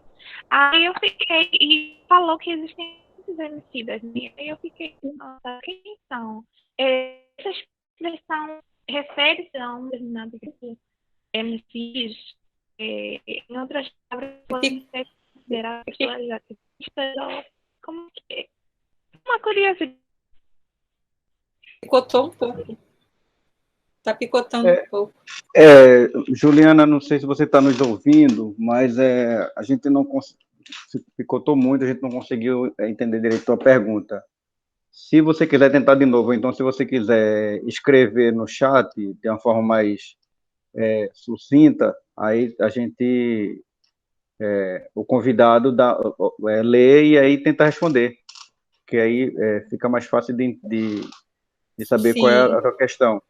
Aí eu fiquei, e falou que existem muitos homicidas, né? Aí eu fiquei, nossa, quem são? Essa expressão refere-se a um determinado grupo MCs, em outras palavras, podem ser consideradas pessoas Como que é? Uma curiosidade. Picotou um pouco. Tá picotando um pouco. Juliana, não sei se você está nos ouvindo, mas a gente não picotou muito, a gente não conseguiu entender direito a pergunta. Se você quiser tentar de novo, então se você quiser escrever no chat de uma forma mais sucinta, aí a gente, o convidado lê e aí tenta responder, que aí fica mais fácil de saber qual é Sim. a questão.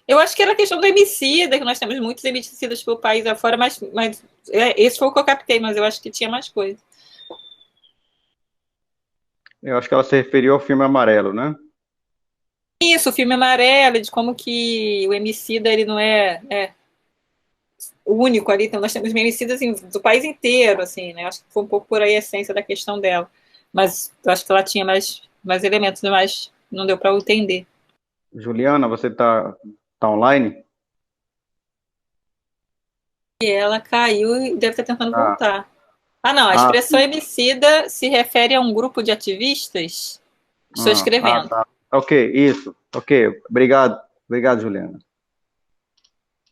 Eu acho que era a questão do Emicida, que nós temos muitos Emicidas pelo país afora, mas esse foi o que eu captei, mas eu acho que tinha mais coisa. Eu acho que ela se referiu ao filme Amarelo, né? Isso, o filme Amarelo, de como que o Emicida, ele não é o único ali, então nós temos Emicidas do país inteiro, assim, né? Acho que foi um pouco por aí a essência da questão dela. Mas eu acho que ela tinha mais elementos, mas não deu para entender. Juliana, você tá online? E ela caiu e deve estar tentando voltar. Não, a expressão Emicida se refere a um grupo de ativistas. Estou escrevendo. Tá. Ok, isso. Ok, obrigado, Juliana.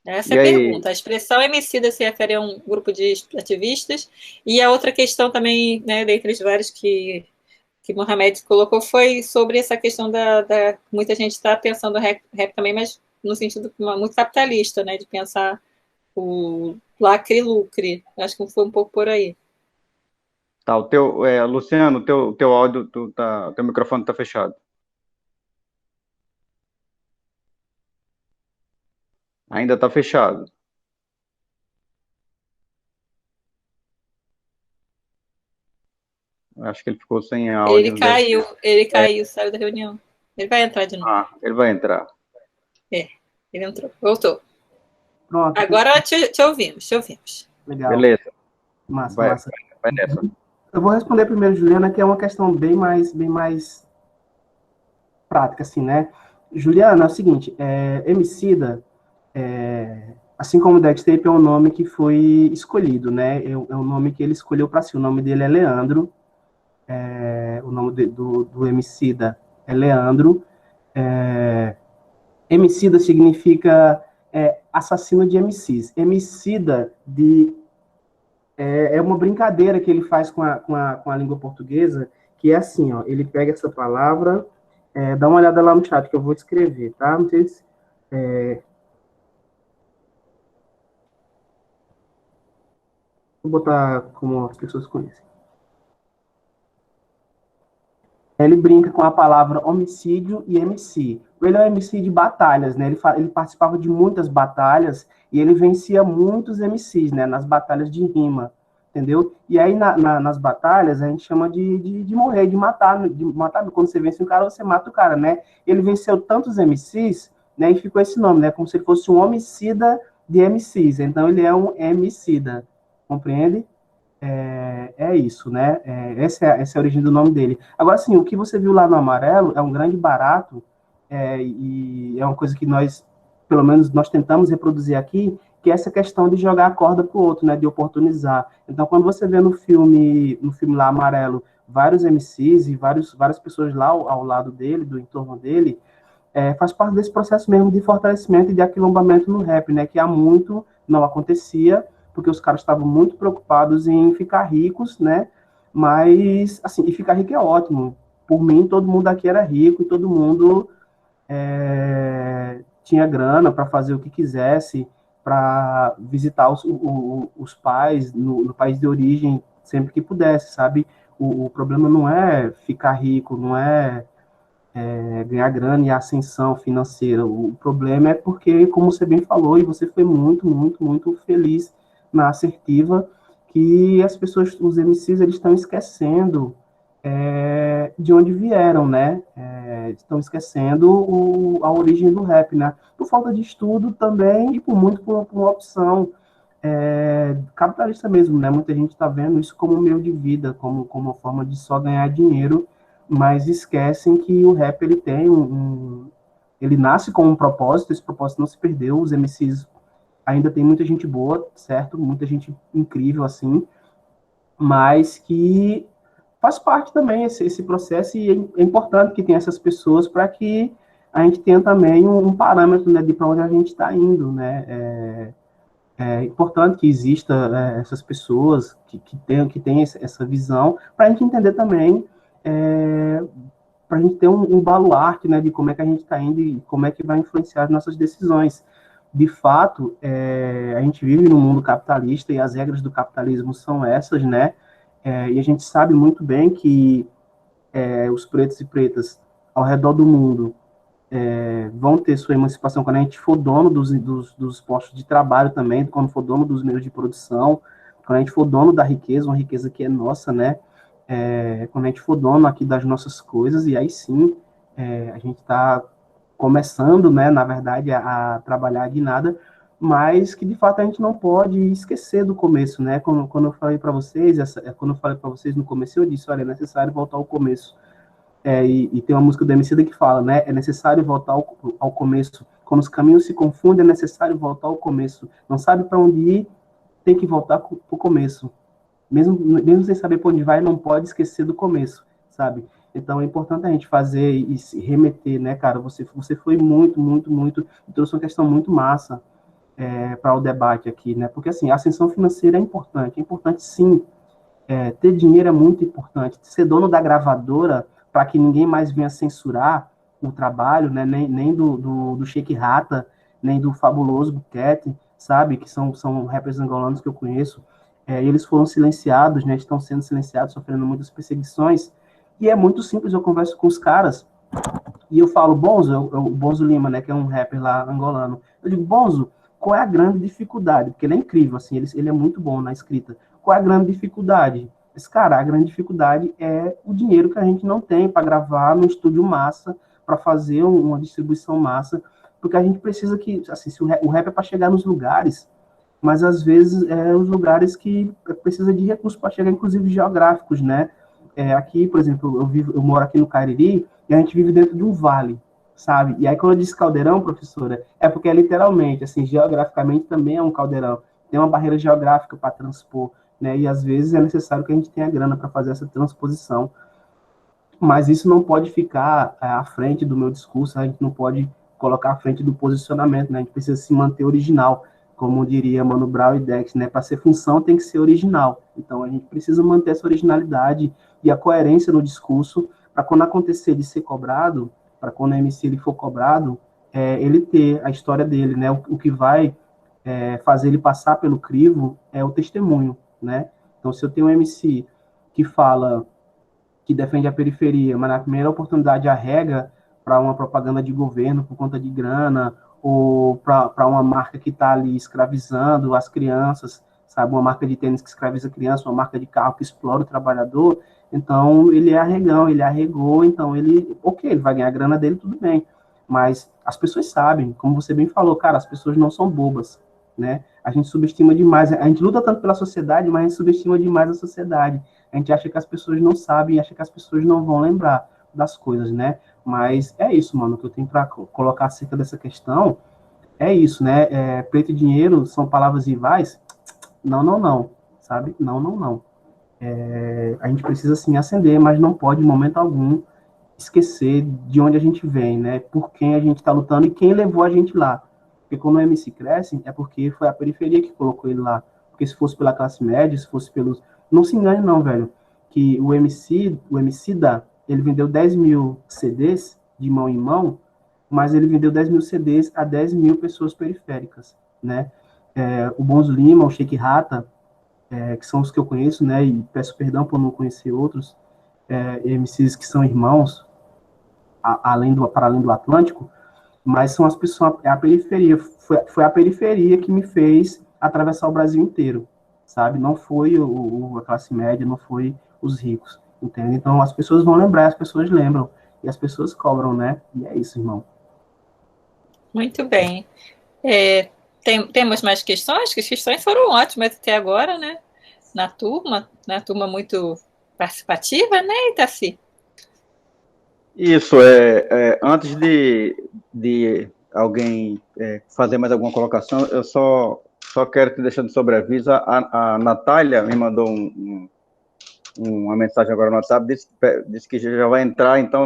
Essa é a pergunta. A expressão Emicida se refere a um grupo de ativistas. E a outra questão também, né, dentre os vários que Mohamed colocou, foi sobre essa questão da muita gente está pensando rap também, mas no sentido muito capitalista, né, de pensar o lacre e lucre. Acho que foi um pouco por aí. Tá, Luciano, teu áudio, teu microfone está fechado. Ainda está fechado. Acho que ele ficou sem áudio. Ele caiu, saiu da reunião. Ele vai entrar de novo. Ele vai entrar. Ele entrou, voltou. Pronto. Agora te ouvimos. Legal. Beleza. Massa. Vai nessa. Eu vou responder primeiro, Juliana, que é uma questão bem mais prática, assim, né? Juliana, é o seguinte, Emicida, assim como Dextape, é um nome que foi escolhido, né? É um nome que ele escolheu para si. O nome dele é Leandro. O nome do Emicida é Leandro. Emicida significa assassino de MCs. Emicida é uma brincadeira que ele faz com a língua portuguesa, que é assim, ó, ele pega essa palavra, dá uma olhada lá no chat que eu vou escrever, tá? Não sei se... Vou botar como as pessoas conhecem. Ele brinca com a palavra homicídio e MC. Ele é um MC de batalhas, né? Ele participava de muitas batalhas e ele vencia muitos MCs, né? Nas batalhas de rima, entendeu? E aí, nas batalhas, a gente chama de morrer, de matar. Quando você vence um cara, você mata o cara, né? Ele venceu tantos MCs, né? E ficou esse nome, né? Como se ele fosse um homicida de MCs. Então, ele é um homicida, compreende? É isso, né? Essa é a origem do nome dele. Agora, sim, o que você viu lá no Amarelo é um grande barato, e é uma coisa que nós, pelo menos, nós tentamos reproduzir aqui, que é essa questão de jogar a corda pro outro, né? De oportunizar. Então, quando você vê no filme lá Amarelo, vários MCs e várias pessoas lá ao lado dele, do entorno dele, faz parte desse processo mesmo de fortalecimento e de aquilombamento no rap, né? Que há muito não acontecia, porque os caras estavam muito preocupados em ficar ricos, né? Mas, assim, e ficar rico é ótimo. Por mim, todo mundo aqui era rico e todo mundo tinha grana para fazer o que quisesse, para visitar os pais no país de origem sempre que pudesse, sabe? O problema não é ficar rico, não é ganhar grana e ascensão financeira. O problema é porque, como você bem falou, e você foi muito, muito, muito feliz na assertiva, que as pessoas, os MCs, eles estão esquecendo de onde vieram, né? Estão esquecendo a origem do rap, né? Por falta de estudo também e por uma opção capitalista mesmo, né? Muita gente está vendo isso como um meio de vida, como uma forma de só ganhar dinheiro, mas esquecem que o rap ele tem ele nasce com um propósito, esse propósito não se perdeu, os MCs ainda tem muita gente boa, certo? Muita gente incrível, assim, mas que faz parte também esse processo, e é importante que tenha essas pessoas para que a gente tenha também um parâmetro, né, de para onde a gente está indo, né? É importante que exista essas pessoas que tenham essa visão, para a gente entender também, para a gente ter um baluarte, né, de como é que a gente está indo e como é que vai influenciar as nossas decisões. De fato, a gente vive num mundo capitalista e as regras do capitalismo são essas, né? E a gente sabe muito bem que os pretos e pretas ao redor do mundo vão ter sua emancipação quando a gente for dono dos postos de trabalho também, quando for dono dos meios de produção, quando a gente for dono da riqueza, uma riqueza que é nossa, né? Quando a gente for dono aqui das nossas coisas, e aí sim a gente está começando, né, na verdade, a trabalhar de nada, mas que de fato a gente não pode esquecer do começo, né? Quando eu falei para vocês, quando eu falei para vocês no começo, eu disse, olha, é necessário voltar ao começo. E tem uma música do Emicida que fala, né? É necessário voltar ao começo. Quando os caminhos se confundem, é necessário voltar ao começo. Não sabe para onde ir, tem que voltar para o começo. Mesmo sem saber para onde vai, não pode esquecer do começo, sabe? Então é importante a gente fazer e se remeter, né, cara? Você foi muito, trouxe uma questão muito massa para o debate aqui, né? Porque assim, a ascensão financeira é importante sim. Ter dinheiro é muito importante. Ser dono da gravadora para que ninguém mais venha censurar o trabalho, né? Nem do Sheik Rata, nem do Fabuloso Buquete, sabe? Que são rappers angolanos que eu conheço. Eles foram silenciados, né? Estão sendo silenciados, sofrendo muitas perseguições. E é muito simples, eu converso com os caras e eu falo, Bonzo, o Bonzo Lima, né? Que é um rapper lá angolano. Eu digo, Bonzo, qual é a grande dificuldade? Porque ele é incrível, assim, ele é muito bom na escrita. Qual é a grande dificuldade? Esse cara, a grande dificuldade é o dinheiro que a gente não tem para gravar no estúdio massa, para fazer uma distribuição massa, porque a gente precisa que, assim, se o rap é para chegar nos lugares, mas às vezes os lugares que precisa de recursos para chegar, inclusive geográficos, né? Aqui, por exemplo, eu moro aqui no Cariri e a gente vive dentro de um vale, sabe? E aí quando eu disse caldeirão, professora, é porque literalmente, assim, geograficamente também é um caldeirão. Tem uma barreira geográfica para transpor, né? E às vezes é necessário que a gente tenha grana para fazer essa transposição. Mas isso não pode ficar à frente do meu discurso, a gente não pode colocar à frente do posicionamento, né? A gente precisa se manter original, como diria Mano Brown e Dex, né? Para ser função tem que ser original. Então a gente precisa manter essa originalidade e a coerência no discurso, para quando acontecer de ser cobrado, para quando o MC ele for cobrado, ele ter a história dele, né? O que vai fazer ele passar pelo crivo é o testemunho, né? Então se eu tenho um MC que fala que defende a periferia, mas na primeira oportunidade arrega para uma propaganda de governo por conta de grana, ou para uma marca que está ali escravizando as crianças, sabe, uma marca de tênis que escraviza a criança, uma marca de carro que explora o trabalhador, então ele é arregão, ele arregou, então ele vai ganhar a grana dele, tudo bem, mas as pessoas sabem, como você bem falou, cara, as pessoas não são bobas, né, a gente subestima demais, a gente luta tanto pela sociedade, mas a gente subestima demais a sociedade, a gente acha que as pessoas não sabem, acha que as pessoas não vão lembrar das coisas, né? Mas é isso, mano, o que eu tenho para colocar acerca dessa questão é isso, né? Preto e dinheiro são palavras rivais? Não, sabe? Não. A gente precisa, sim, ascender, mas não pode, em momento algum, esquecer de onde a gente vem, né? Por quem a gente está lutando e quem levou a gente lá. Porque quando o MC cresce, é porque foi a periferia que colocou ele lá. Porque se fosse pela classe média, se fosse pelos... Não se engane não, velho, que o Emicida, ele vendeu 10 mil CDs de mão em mão, mas ele vendeu 10 mil CDs a 10 mil pessoas periféricas, né? O Bonzo Lima, o Sheik Rata, que são os que eu conheço, né? E peço perdão por não conhecer outros, MCs que são irmãos, para além do Atlântico, mas são as pessoas, a periferia, foi a periferia que me fez atravessar o Brasil inteiro, sabe? Não foi a classe média, não foi os ricos, entende? Então, as pessoas vão lembrar, as pessoas lembram, e as pessoas cobram, né? E é isso, irmão. Muito bem. Temos mais questões? Que as questões foram ótimas até agora, né? Na turma muito participativa, né, Itaci? Isso, antes de alguém fazer mais alguma colocação, eu só quero te deixar de sobreaviso. A Natália me mandou uma mensagem agora no WhatsApp, disse que já vai entrar, então, a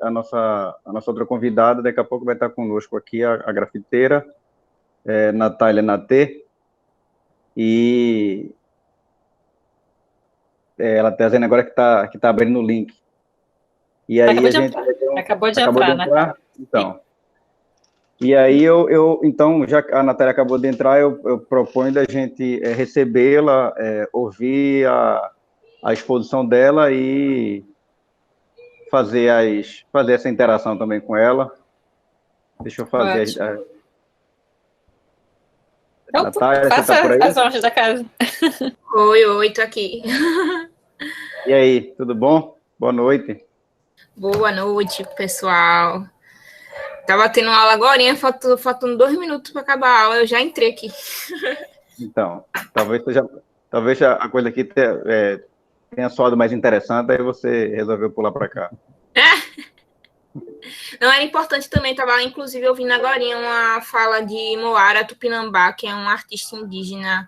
nossa outra convidada, daqui a pouco vai estar conosco aqui, a grafiteira, Natália Natê, e ela está dizendo agora que tá abrindo o link. E aí a gente... Acabou de entrar, né? Então... E aí então, já que a Natália acabou de entrar, eu proponho da gente recebê-la, ouvir a exposição dela e fazer essa interação também com ela. Deixa eu fazer Então, Natália, faça você tá por aí? as honras da casa. Oi, tô aqui. E aí, tudo bom? Boa noite. Boa noite, pessoal. Tava tendo aula agora, faltando 2 minutos para acabar a aula, eu já entrei aqui. Então, talvez a coisa aqui tenha soado mais interessante, aí você resolveu pular para cá. Não, era importante também, tava inclusive ouvindo agora uma fala de Moara Tupinambá, que é um artista indígena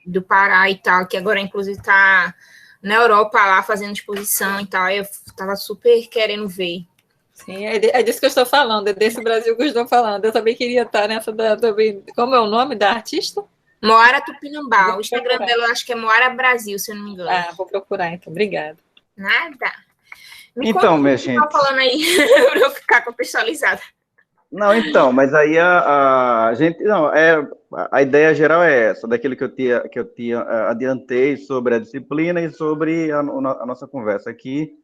do Pará e tal, que agora inclusive está na Europa lá fazendo exposição e tal, eu tava super querendo ver. Sim, é disso que eu estou falando, é desse Brasil que eu estou falando. Eu também queria estar nessa também. Como é o nome da artista? Moara Tupinambá. O Instagram dela acho que é Moara Brasil, se eu não me engano. Ah, vou procurar então. Obrigada. Nada. Então, minha gente. Tá falando aí para eu ficar contextualizada. Não, então, mas aí a gente, não, a ideia geral é essa, daquilo que eu tinha adiantei sobre a disciplina e sobre a nossa conversa aqui.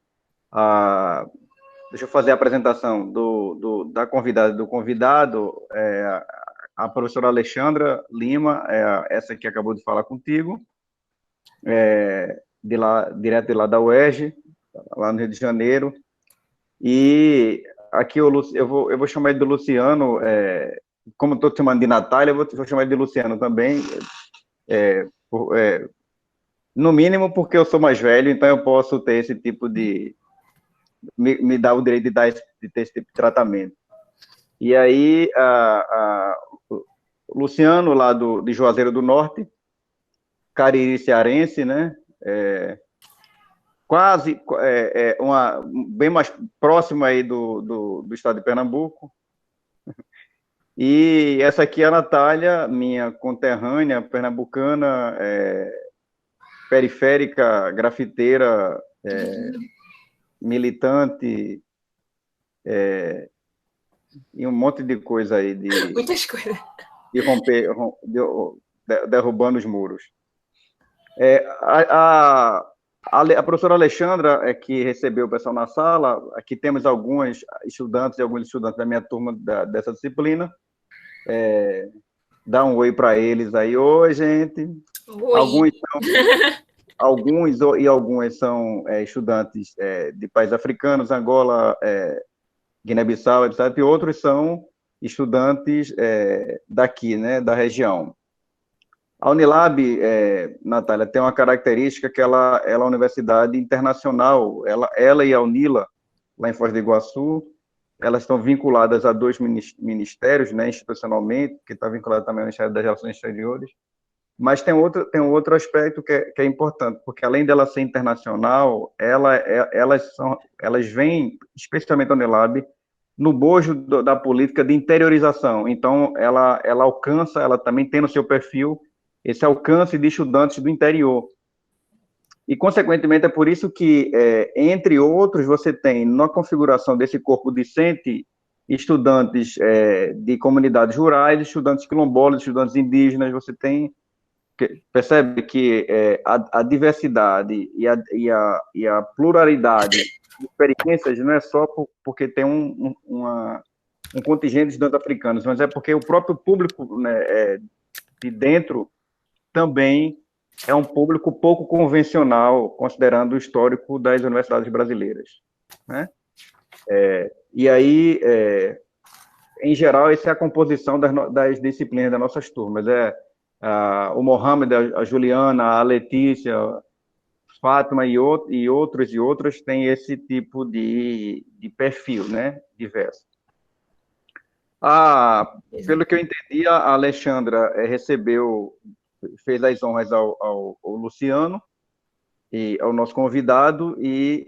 Deixa eu fazer a apresentação da convidada e do convidado, a professora Alexandra Lima, essa que acabou de falar contigo, direto de lá da UERJ, lá no Rio de Janeiro, e aqui eu vou chamar ele de Luciano, como estou chamando de Natália, eu vou chamar ele de Luciano também, no mínimo porque eu sou mais velho, então eu posso ter esse tipo de... me dá o direito de ter esse tipo de tratamento. E aí, o Luciano, lá de Juazeiro do Norte, Cariri cearense, né? Quase, bem mais próximo aí do estado de Pernambuco. E essa aqui é a Natália, minha conterrânea, pernambucana, periférica, grafiteira, militante, e um monte de coisa aí muitas coisas. De romper, derrubando os muros. A professora Alexandra que recebeu o pessoal na sala. Aqui temos alguns estudantes da minha turma dessa disciplina. Dá um oi para eles aí. Oi, gente. Oi. Alguns são estudantes de países africanos, Angola, Guiné-Bissau, etc. E outros são estudantes daqui, né, da região. A Unilab, Natália, tem uma característica que ela é uma universidade internacional. Ela e a Unila, lá em Foz do Iguaçu, elas estão vinculadas a 2 ministérios, né, institucionalmente, que está vinculado também ao Ministério das Relações Exteriores. Mas tem outro aspecto que é importante, porque além dela ser internacional, elas vêm, especialmente a Unilab, no bojo da política de interiorização. Então, ela alcança, ela também tem no seu perfil esse alcance de estudantes do interior. E, consequentemente, é por isso que, entre outros, você tem, na configuração desse corpo discente, estudantes de comunidades rurais, estudantes quilombolas, estudantes indígenas, você tem... Percebe que a diversidade e a pluralidade de experiências não é só porque tem um contingente de estudantes africanos, mas é porque o próprio público, né, de dentro também é um público pouco convencional, considerando o histórico das universidades brasileiras, né? E aí, em geral, essa é a composição das disciplinas das nossas turmas. O Mohamed, a Juliana, a Letícia, Fátima e outros têm esse tipo de perfil, né, diverso. Pelo que eu entendi, a Alexandra fez as honras ao Luciano, ao nosso convidado, e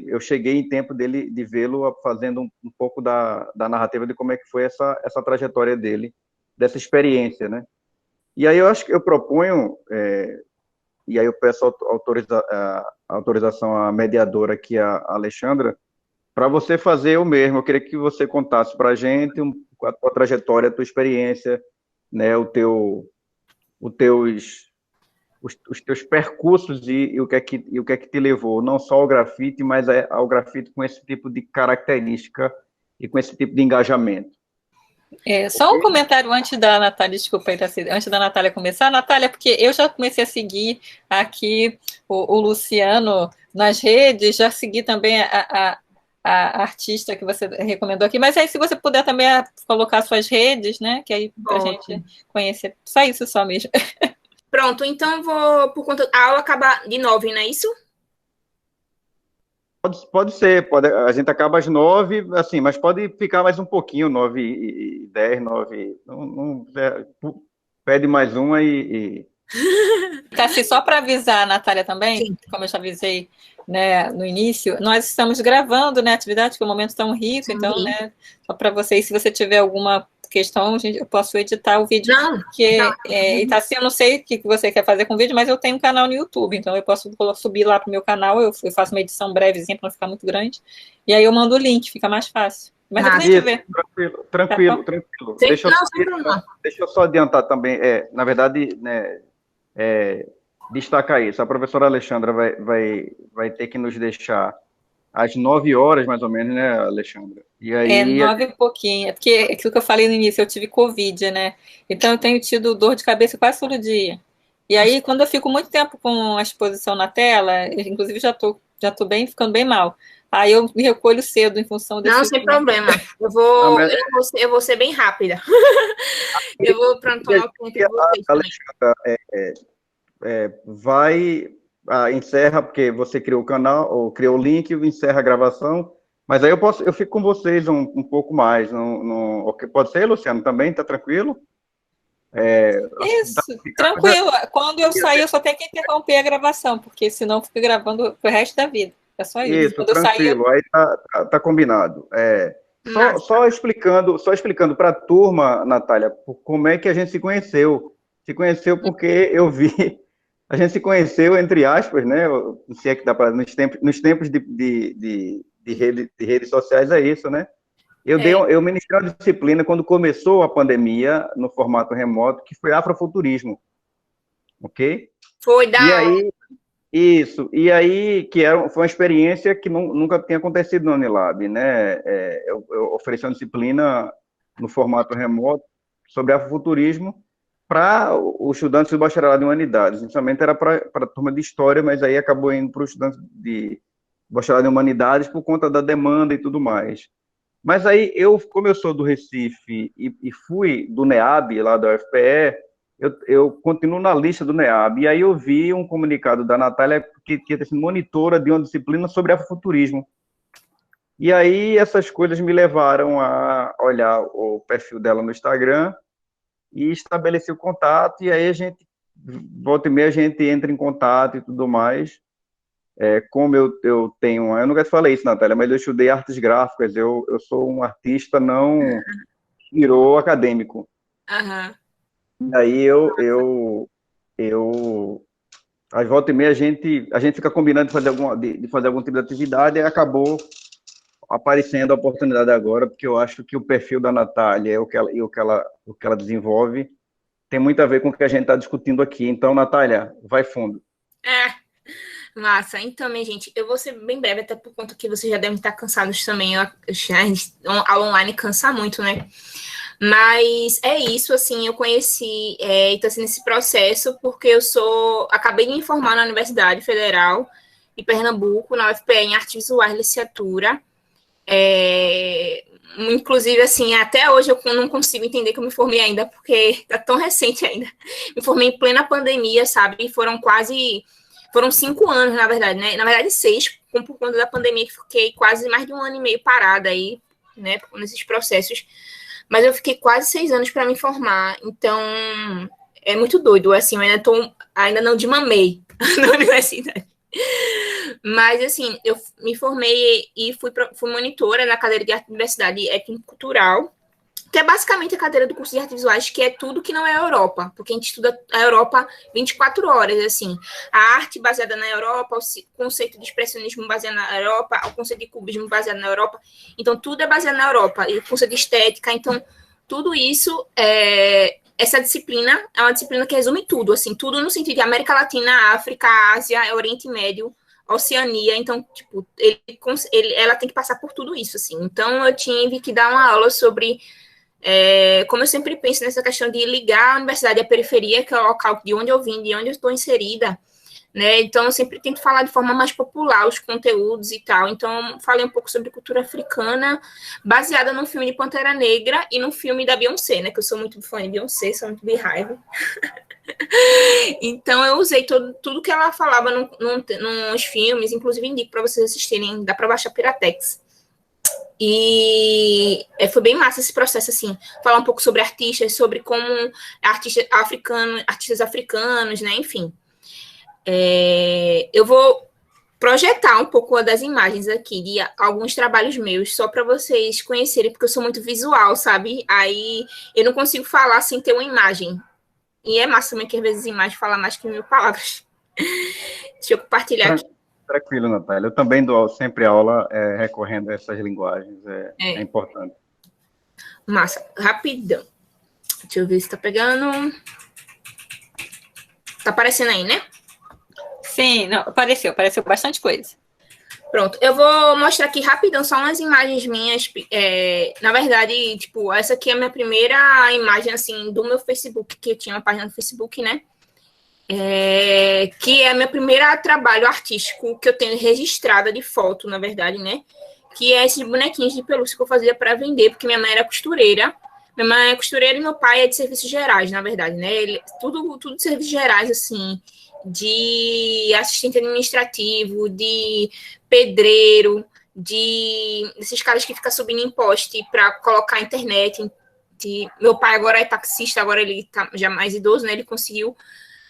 eu cheguei em tempo de vê-lo fazendo um pouco da narrativa de como é que foi essa trajetória dele, dessa experiência, né? E aí eu acho que eu proponho, e aí eu peço autorização à mediadora aqui, a Alexandra, para você fazer o mesmo. Eu queria que você contasse para a gente a tua trajetória, a tua experiência, né, os teus percursos e o que é que te levou, não só ao grafite, mas ao grafite com esse tipo de característica e com esse tipo de engajamento. Só um comentário antes da Natália, desculpa, antes da Natália começar. Natália, porque eu já comecei a seguir aqui o Luciano nas redes, já segui também a artista que você recomendou aqui, mas aí se você puder também colocar suas redes, né, que aí para a gente conhecer, só isso só mesmo. Pronto, então eu vou, por conta, a aula acaba de 9, não é isso? Pode ser, a gente acaba às 9, assim, mas pode ficar mais um pouquinho, 9h10, 9, não, pede mais uma e... Assim, só para avisar a Natália também, sim, como eu já avisei, né, no início, nós estamos gravando, né, atividade, que é um momento tão rico, sim, então, né, só para vocês, se você tiver alguma questão, eu posso editar o vídeo, porque eu não sei o que você quer fazer com o vídeo, mas eu tenho um canal no YouTube, então eu posso subir lá para o meu canal, eu faço uma edição brevezinha para não ficar muito grande, e aí eu mando o link, fica mais fácil. Mas depois a gente vê. Tranquilo. Deixa eu só adiantar também, na verdade, né, destacar isso. A professora Alexandra vai ter que nos deixar às 9 horas, mais ou menos, né, Alexandra? E aí... 9 e pouquinho. É porque aquilo que eu falei no início, eu tive Covid, né? Então eu tenho tido dor de cabeça quase todo dia. E aí, quando eu fico muito tempo com a exposição na tela, inclusive já tô ficando bem mal. Aí eu me recolho cedo em função desse... Não, sem problema. Eu vou ser bem rápida. Eu vou para tomar o tempo de vocês também. Encerra, porque você criou o canal, ou criou o link, encerra a gravação, mas aí eu fico com vocês um pouco mais. Pode ser, Luciano, também? Tá tranquilo? Isso, tranquilo. Quando eu sair, eu só tenho que interromper a gravação, porque senão fica gravando pro resto da vida. É só isso. Isso, quando tranquilo, aí tá combinado. Só explicando para a turma, Natália, como é que a gente se conheceu. Se conheceu porque eu vi... A gente se conheceu, entre aspas, né? Não sei que dá para... Nos tempos de redes sociais é isso, né? Eu ministrei uma disciplina quando começou a pandemia, no formato remoto, que foi afrofuturismo. Ok? Foi da... E aí... Isso, e aí foi uma experiência que nunca tinha acontecido no Unilab, né? Eu ofereci uma disciplina no formato remoto sobre afrofuturismo para os estudantes do bacharelado em humanidades. Inicialmente era para a turma de história, mas aí acabou indo para os estudantes de bacharelado em humanidades por conta da demanda e tudo mais. Mas aí, como eu sou do Recife e fui do NEAB, lá da UFPE, eu continuo na lista do NEAB, e aí eu vi um comunicado da Natália que tinha sido monitora de uma disciplina sobre afrofuturismo. E aí essas coisas me levaram a olhar o perfil dela no Instagram e estabelecer o contato, e aí volta e meia a gente entra em contato e tudo mais. Como eu tenho... Eu nunca te falei isso, Natália, mas eu estudei artes gráficas, eu sou um artista não acadêmico. Aham. E aí às volta e meia a gente fica combinando de fazer algum tipo de atividade, e acabou aparecendo a oportunidade agora, porque eu acho que o perfil da Natália o que ela desenvolve tem muito a ver com o que a gente está discutindo aqui. Então, Natália, vai fundo. Massa. Então, minha gente, eu vou ser bem breve, até por conta que vocês já devem estar cansados também. A aula online cansa muito, né? Mas é isso, assim, eu conheci, então, assim, nesse processo, porque acabei de me formar na Universidade Federal de Pernambuco, na UFPE, em Artes Visuais, licenciatura. Inclusive, assim, até hoje eu não consigo entender que eu me formei ainda, porque tá tão recente ainda. Me formei em plena pandemia, sabe? Foram 5 anos, na verdade, né? Na verdade, 6, por conta da pandemia, que fiquei quase mais de 1 ano e meio parada aí, né? Nesses processos. Mas eu fiquei quase 6 anos para me formar. Então, é muito doido, assim, eu ainda não desmamei na universidade. Mas, assim, eu me formei e fui monitora na cadeira de arte e diversidade étnico-cultural, que é basicamente a cadeira do curso de artes visuais, que é tudo que não é a Europa, porque a gente estuda a Europa 24 horas, assim. A arte baseada na Europa, o conceito de expressionismo baseado na Europa, o conceito de cubismo baseado na Europa. Então, tudo é baseado na Europa. E o conceito de estética, então, tudo isso, essa disciplina é uma disciplina que resume tudo, assim, tudo no sentido de América Latina, África, Ásia, Oriente Médio, Oceania. Então, tipo, ela tem que passar por tudo isso, assim. Então, eu tive que dar uma aula sobre... como eu sempre penso nessa questão de ligar a universidade à periferia, que é o local de onde eu vim, de onde eu estou inserida, né? Então, eu sempre tento falar de forma mais popular os conteúdos e tal. Então, falei um pouco sobre cultura africana, baseada num filme de Pantera Negra e num filme da Beyoncé, né? Que eu sou muito fã de Beyoncé, sou muito Beehive. Então, eu usei tudo que ela falava nos filmes, inclusive indico para vocês assistirem, dá para baixar Piratex. E foi bem massa esse processo, assim, falar um pouco sobre artistas, sobre como artistas africanos, né, enfim. Eu vou projetar um pouco das imagens aqui, de alguns trabalhos meus, só para vocês conhecerem, porque eu sou muito visual, sabe? Aí eu não consigo falar sem ter uma imagem. E é massa também que às vezes a imagem fala mais que 1000 palavras. Deixa eu compartilhar aqui. Tranquilo, Natália. Eu também dou sempre aula recorrendo a essas linguagens. É importante. Massa. Rapidão. Deixa eu ver se tá pegando. Tá aparecendo aí, né? Sim, não, apareceu bastante coisa. Pronto. Eu vou mostrar aqui rapidão só umas imagens minhas. Na verdade, tipo, essa aqui é a minha primeira imagem, assim, do meu Facebook, que eu tinha uma página no Facebook, né? Que é meu primeiro trabalho artístico que eu tenho registrada de foto, na verdade, né? Que é esses bonequinhos de pelúcia que eu fazia para vender, porque minha mãe era costureira. Minha mãe é costureira e meu pai é de serviços gerais, na verdade, né? Tudo de serviços gerais, assim, de assistente administrativo, de pedreiro, desses caras que ficam subindo em poste para colocar a internet. Meu pai agora é taxista, agora ele tá já mais idoso, né? Ele conseguiu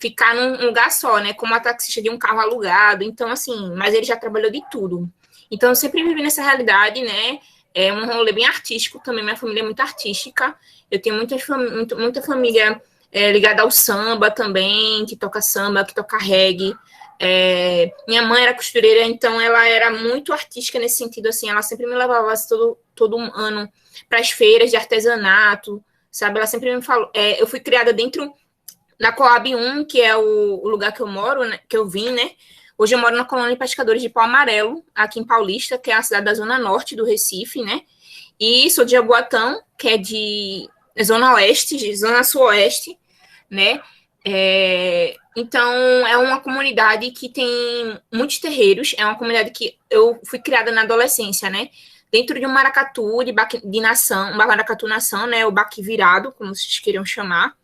ficar num lugar só, né? Como a taxista de um carro alugado. Então, assim, mas ele já trabalhou de tudo. Então, eu sempre vivi nessa realidade, né? É um rolê bem artístico também. Minha família é muito artística. Eu tenho muita família ligada ao samba também, que toca samba, que toca reggae. Minha mãe era costureira, então ela era muito artística nesse sentido, assim. Ela sempre me levava todo um ano para as feiras de artesanato, sabe? Ela sempre me falou... eu fui criada dentro... Na Coab 1, que é o lugar que eu moro, né, que eu vim, né? Hoje eu moro na colônia de pescadores de Pau Amarelo, aqui em Paulista, que é a cidade da zona norte do Recife, né? E sou de Jaboatão, que é de zona oeste, zona sul-oeste, né? Então, é uma comunidade que tem muitos terreiros, é uma comunidade que eu fui criada na adolescência, né? Dentro de um maracatu de nação, uma maracatu nação, né? O baque virado, como vocês queriam chamar.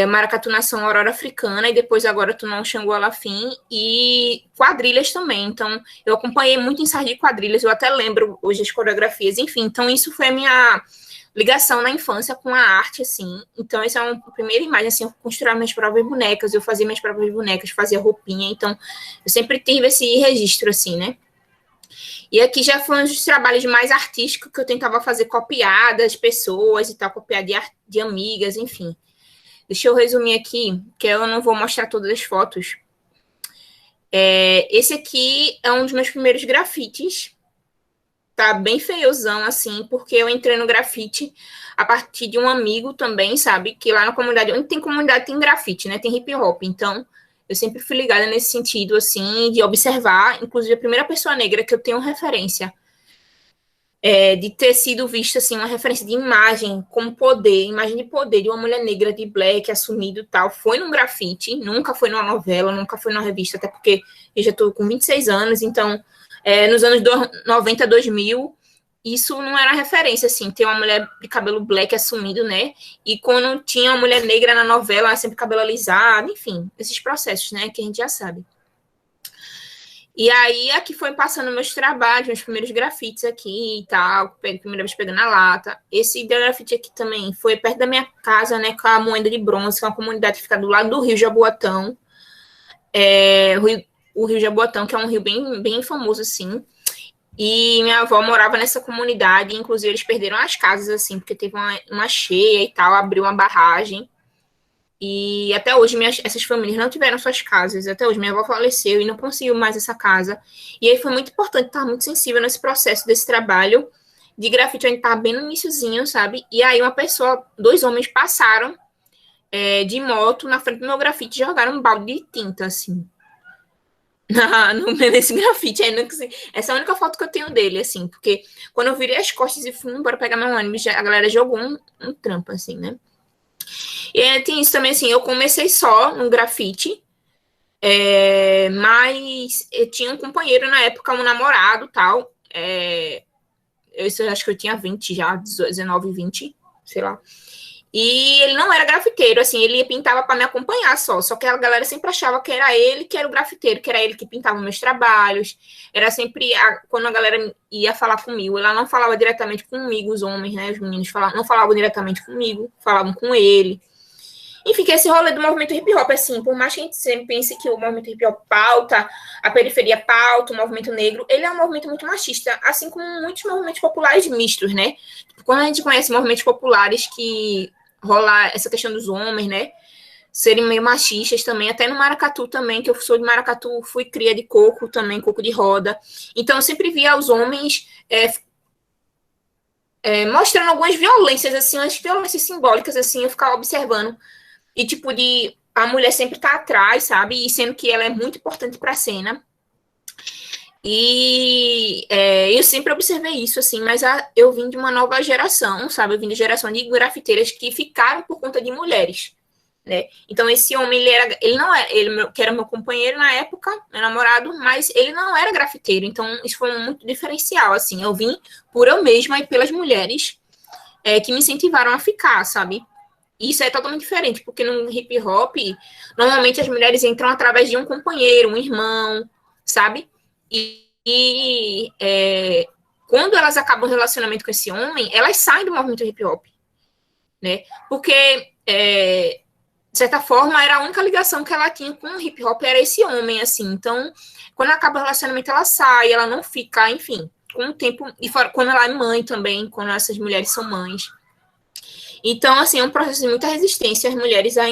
Maracatu Nação Aurora Africana, e depois agora Tunão Xangô Alafim, e quadrilhas também. Então, eu acompanhei muito ensaio de quadrilhas, eu até lembro hoje as coreografias, enfim. Então, isso foi a minha ligação na infância com a arte, assim. Então, essa é uma primeira imagem, assim, eu construía minhas próprias bonecas, eu fazia minhas próprias bonecas, fazia roupinha. Então, eu sempre tive esse registro, assim, né? E aqui já foi um dos trabalhos mais artísticos que eu tentava fazer, copiar das pessoas e tal, copiar de amigas, enfim. Deixa eu resumir aqui, que eu não vou mostrar todas as fotos. Esse aqui é um dos meus primeiros grafites. Tá bem feiozão, assim, porque eu entrei no grafite a partir de um amigo também, sabe? Que lá na comunidade, onde tem comunidade, tem grafite, né? Tem hip hop. Então, eu sempre fui ligada nesse sentido, assim, de observar. Inclusive, a primeira pessoa negra que eu tenho referência de ter sido vista, assim, uma referência de imagem como poder, imagem de poder de uma mulher negra de black, assumido e tal, foi num grafite, nunca foi numa novela, nunca foi numa revista, até porque eu já estou com 26 anos, então, nos anos 90, 2000, isso não era referência, assim, ter uma mulher de cabelo black assumido, né, e quando tinha uma mulher negra na novela, sempre cabelo alisado, enfim, esses processos, né, que a gente já sabe. E aí, aqui foi passando meus trabalhos, meus primeiros grafites aqui e tal, primeira vez pegando a lata. Esse grafite aqui também foi perto da minha casa, né, com a Moenda de Bronze, que é uma comunidade que fica do lado do Rio Jaboatão. O Rio Jaboatão, que é um rio bem, bem famoso, assim. E minha avó morava nessa comunidade, inclusive eles perderam as casas, assim, porque teve uma cheia e tal, abriu uma barragem. E até hoje essas famílias não tiveram suas casas. Até hoje minha avó faleceu e não conseguiu mais essa casa. E aí foi muito importante estar muito sensível nesse processo desse trabalho de grafite. A gente estava bem no iniciozinho, sabe? E aí dois homens passaram de moto na frente do meu grafite e jogaram um balde de tinta, assim. Nesse grafite. Essa é a única foto que eu tenho dele, assim. Porque quando eu virei as costas e fui embora pegar meu ônibus, a galera jogou um trampo, assim, né? E tem isso também, assim, eu comecei só no grafite, mas eu tinha um companheiro na época, um namorado e tal, eu acho que eu tinha 20 já, 19, 20, sei lá, e ele não era grafiteiro, assim, ele pintava para me acompanhar só que a galera sempre achava que era ele que era o grafiteiro, que era ele que pintava meus trabalhos, era sempre, quando a galera ia falar comigo, ela não falava diretamente comigo, os homens, né, os meninos não falavam diretamente comigo, falavam com ele. Enfim, que esse rolê do movimento hip-hop, assim, por mais que a gente sempre pense que o movimento hip-hop pauta, a periferia pauta, o movimento negro, ele é um movimento muito machista, assim como muitos movimentos populares mistos, né? Quando a gente conhece movimentos populares que rola essa questão dos homens, né, serem meio machistas também, até no maracatu também, que eu sou de maracatu, fui cria de coco também, coco de roda. Então, eu sempre via os homens mostrando algumas violências, assim, umas violências simbólicas, assim, eu ficava observando. E, tipo, a mulher sempre tá atrás, sabe? E sendo que ela é muito importante pra cena. E eu sempre observei isso, assim, mas eu vim de uma nova geração, sabe? Eu vim de geração de grafiteiras que ficaram por conta de mulheres, né? Então, esse homem, ele que era meu companheiro na época, meu namorado, mas ele não era grafiteiro. Então, isso foi muito diferencial, assim. Eu vim por eu mesma e pelas mulheres que me incentivaram a ficar, sabe? Isso é totalmente diferente, porque no hip hop, normalmente as mulheres entram através de um companheiro, um irmão, sabe? E quando elas acabam o relacionamento com esse homem, elas saem do movimento hip hop, né? Porque, de certa forma, era a única ligação que ela tinha com o hip hop, era esse homem, assim. Então, quando acaba o relacionamento, ela sai, ela não fica, enfim, com o tempo, e quando ela é mãe também, quando essas mulheres são mães. Então, assim, é um processo de muita resistência. As mulheres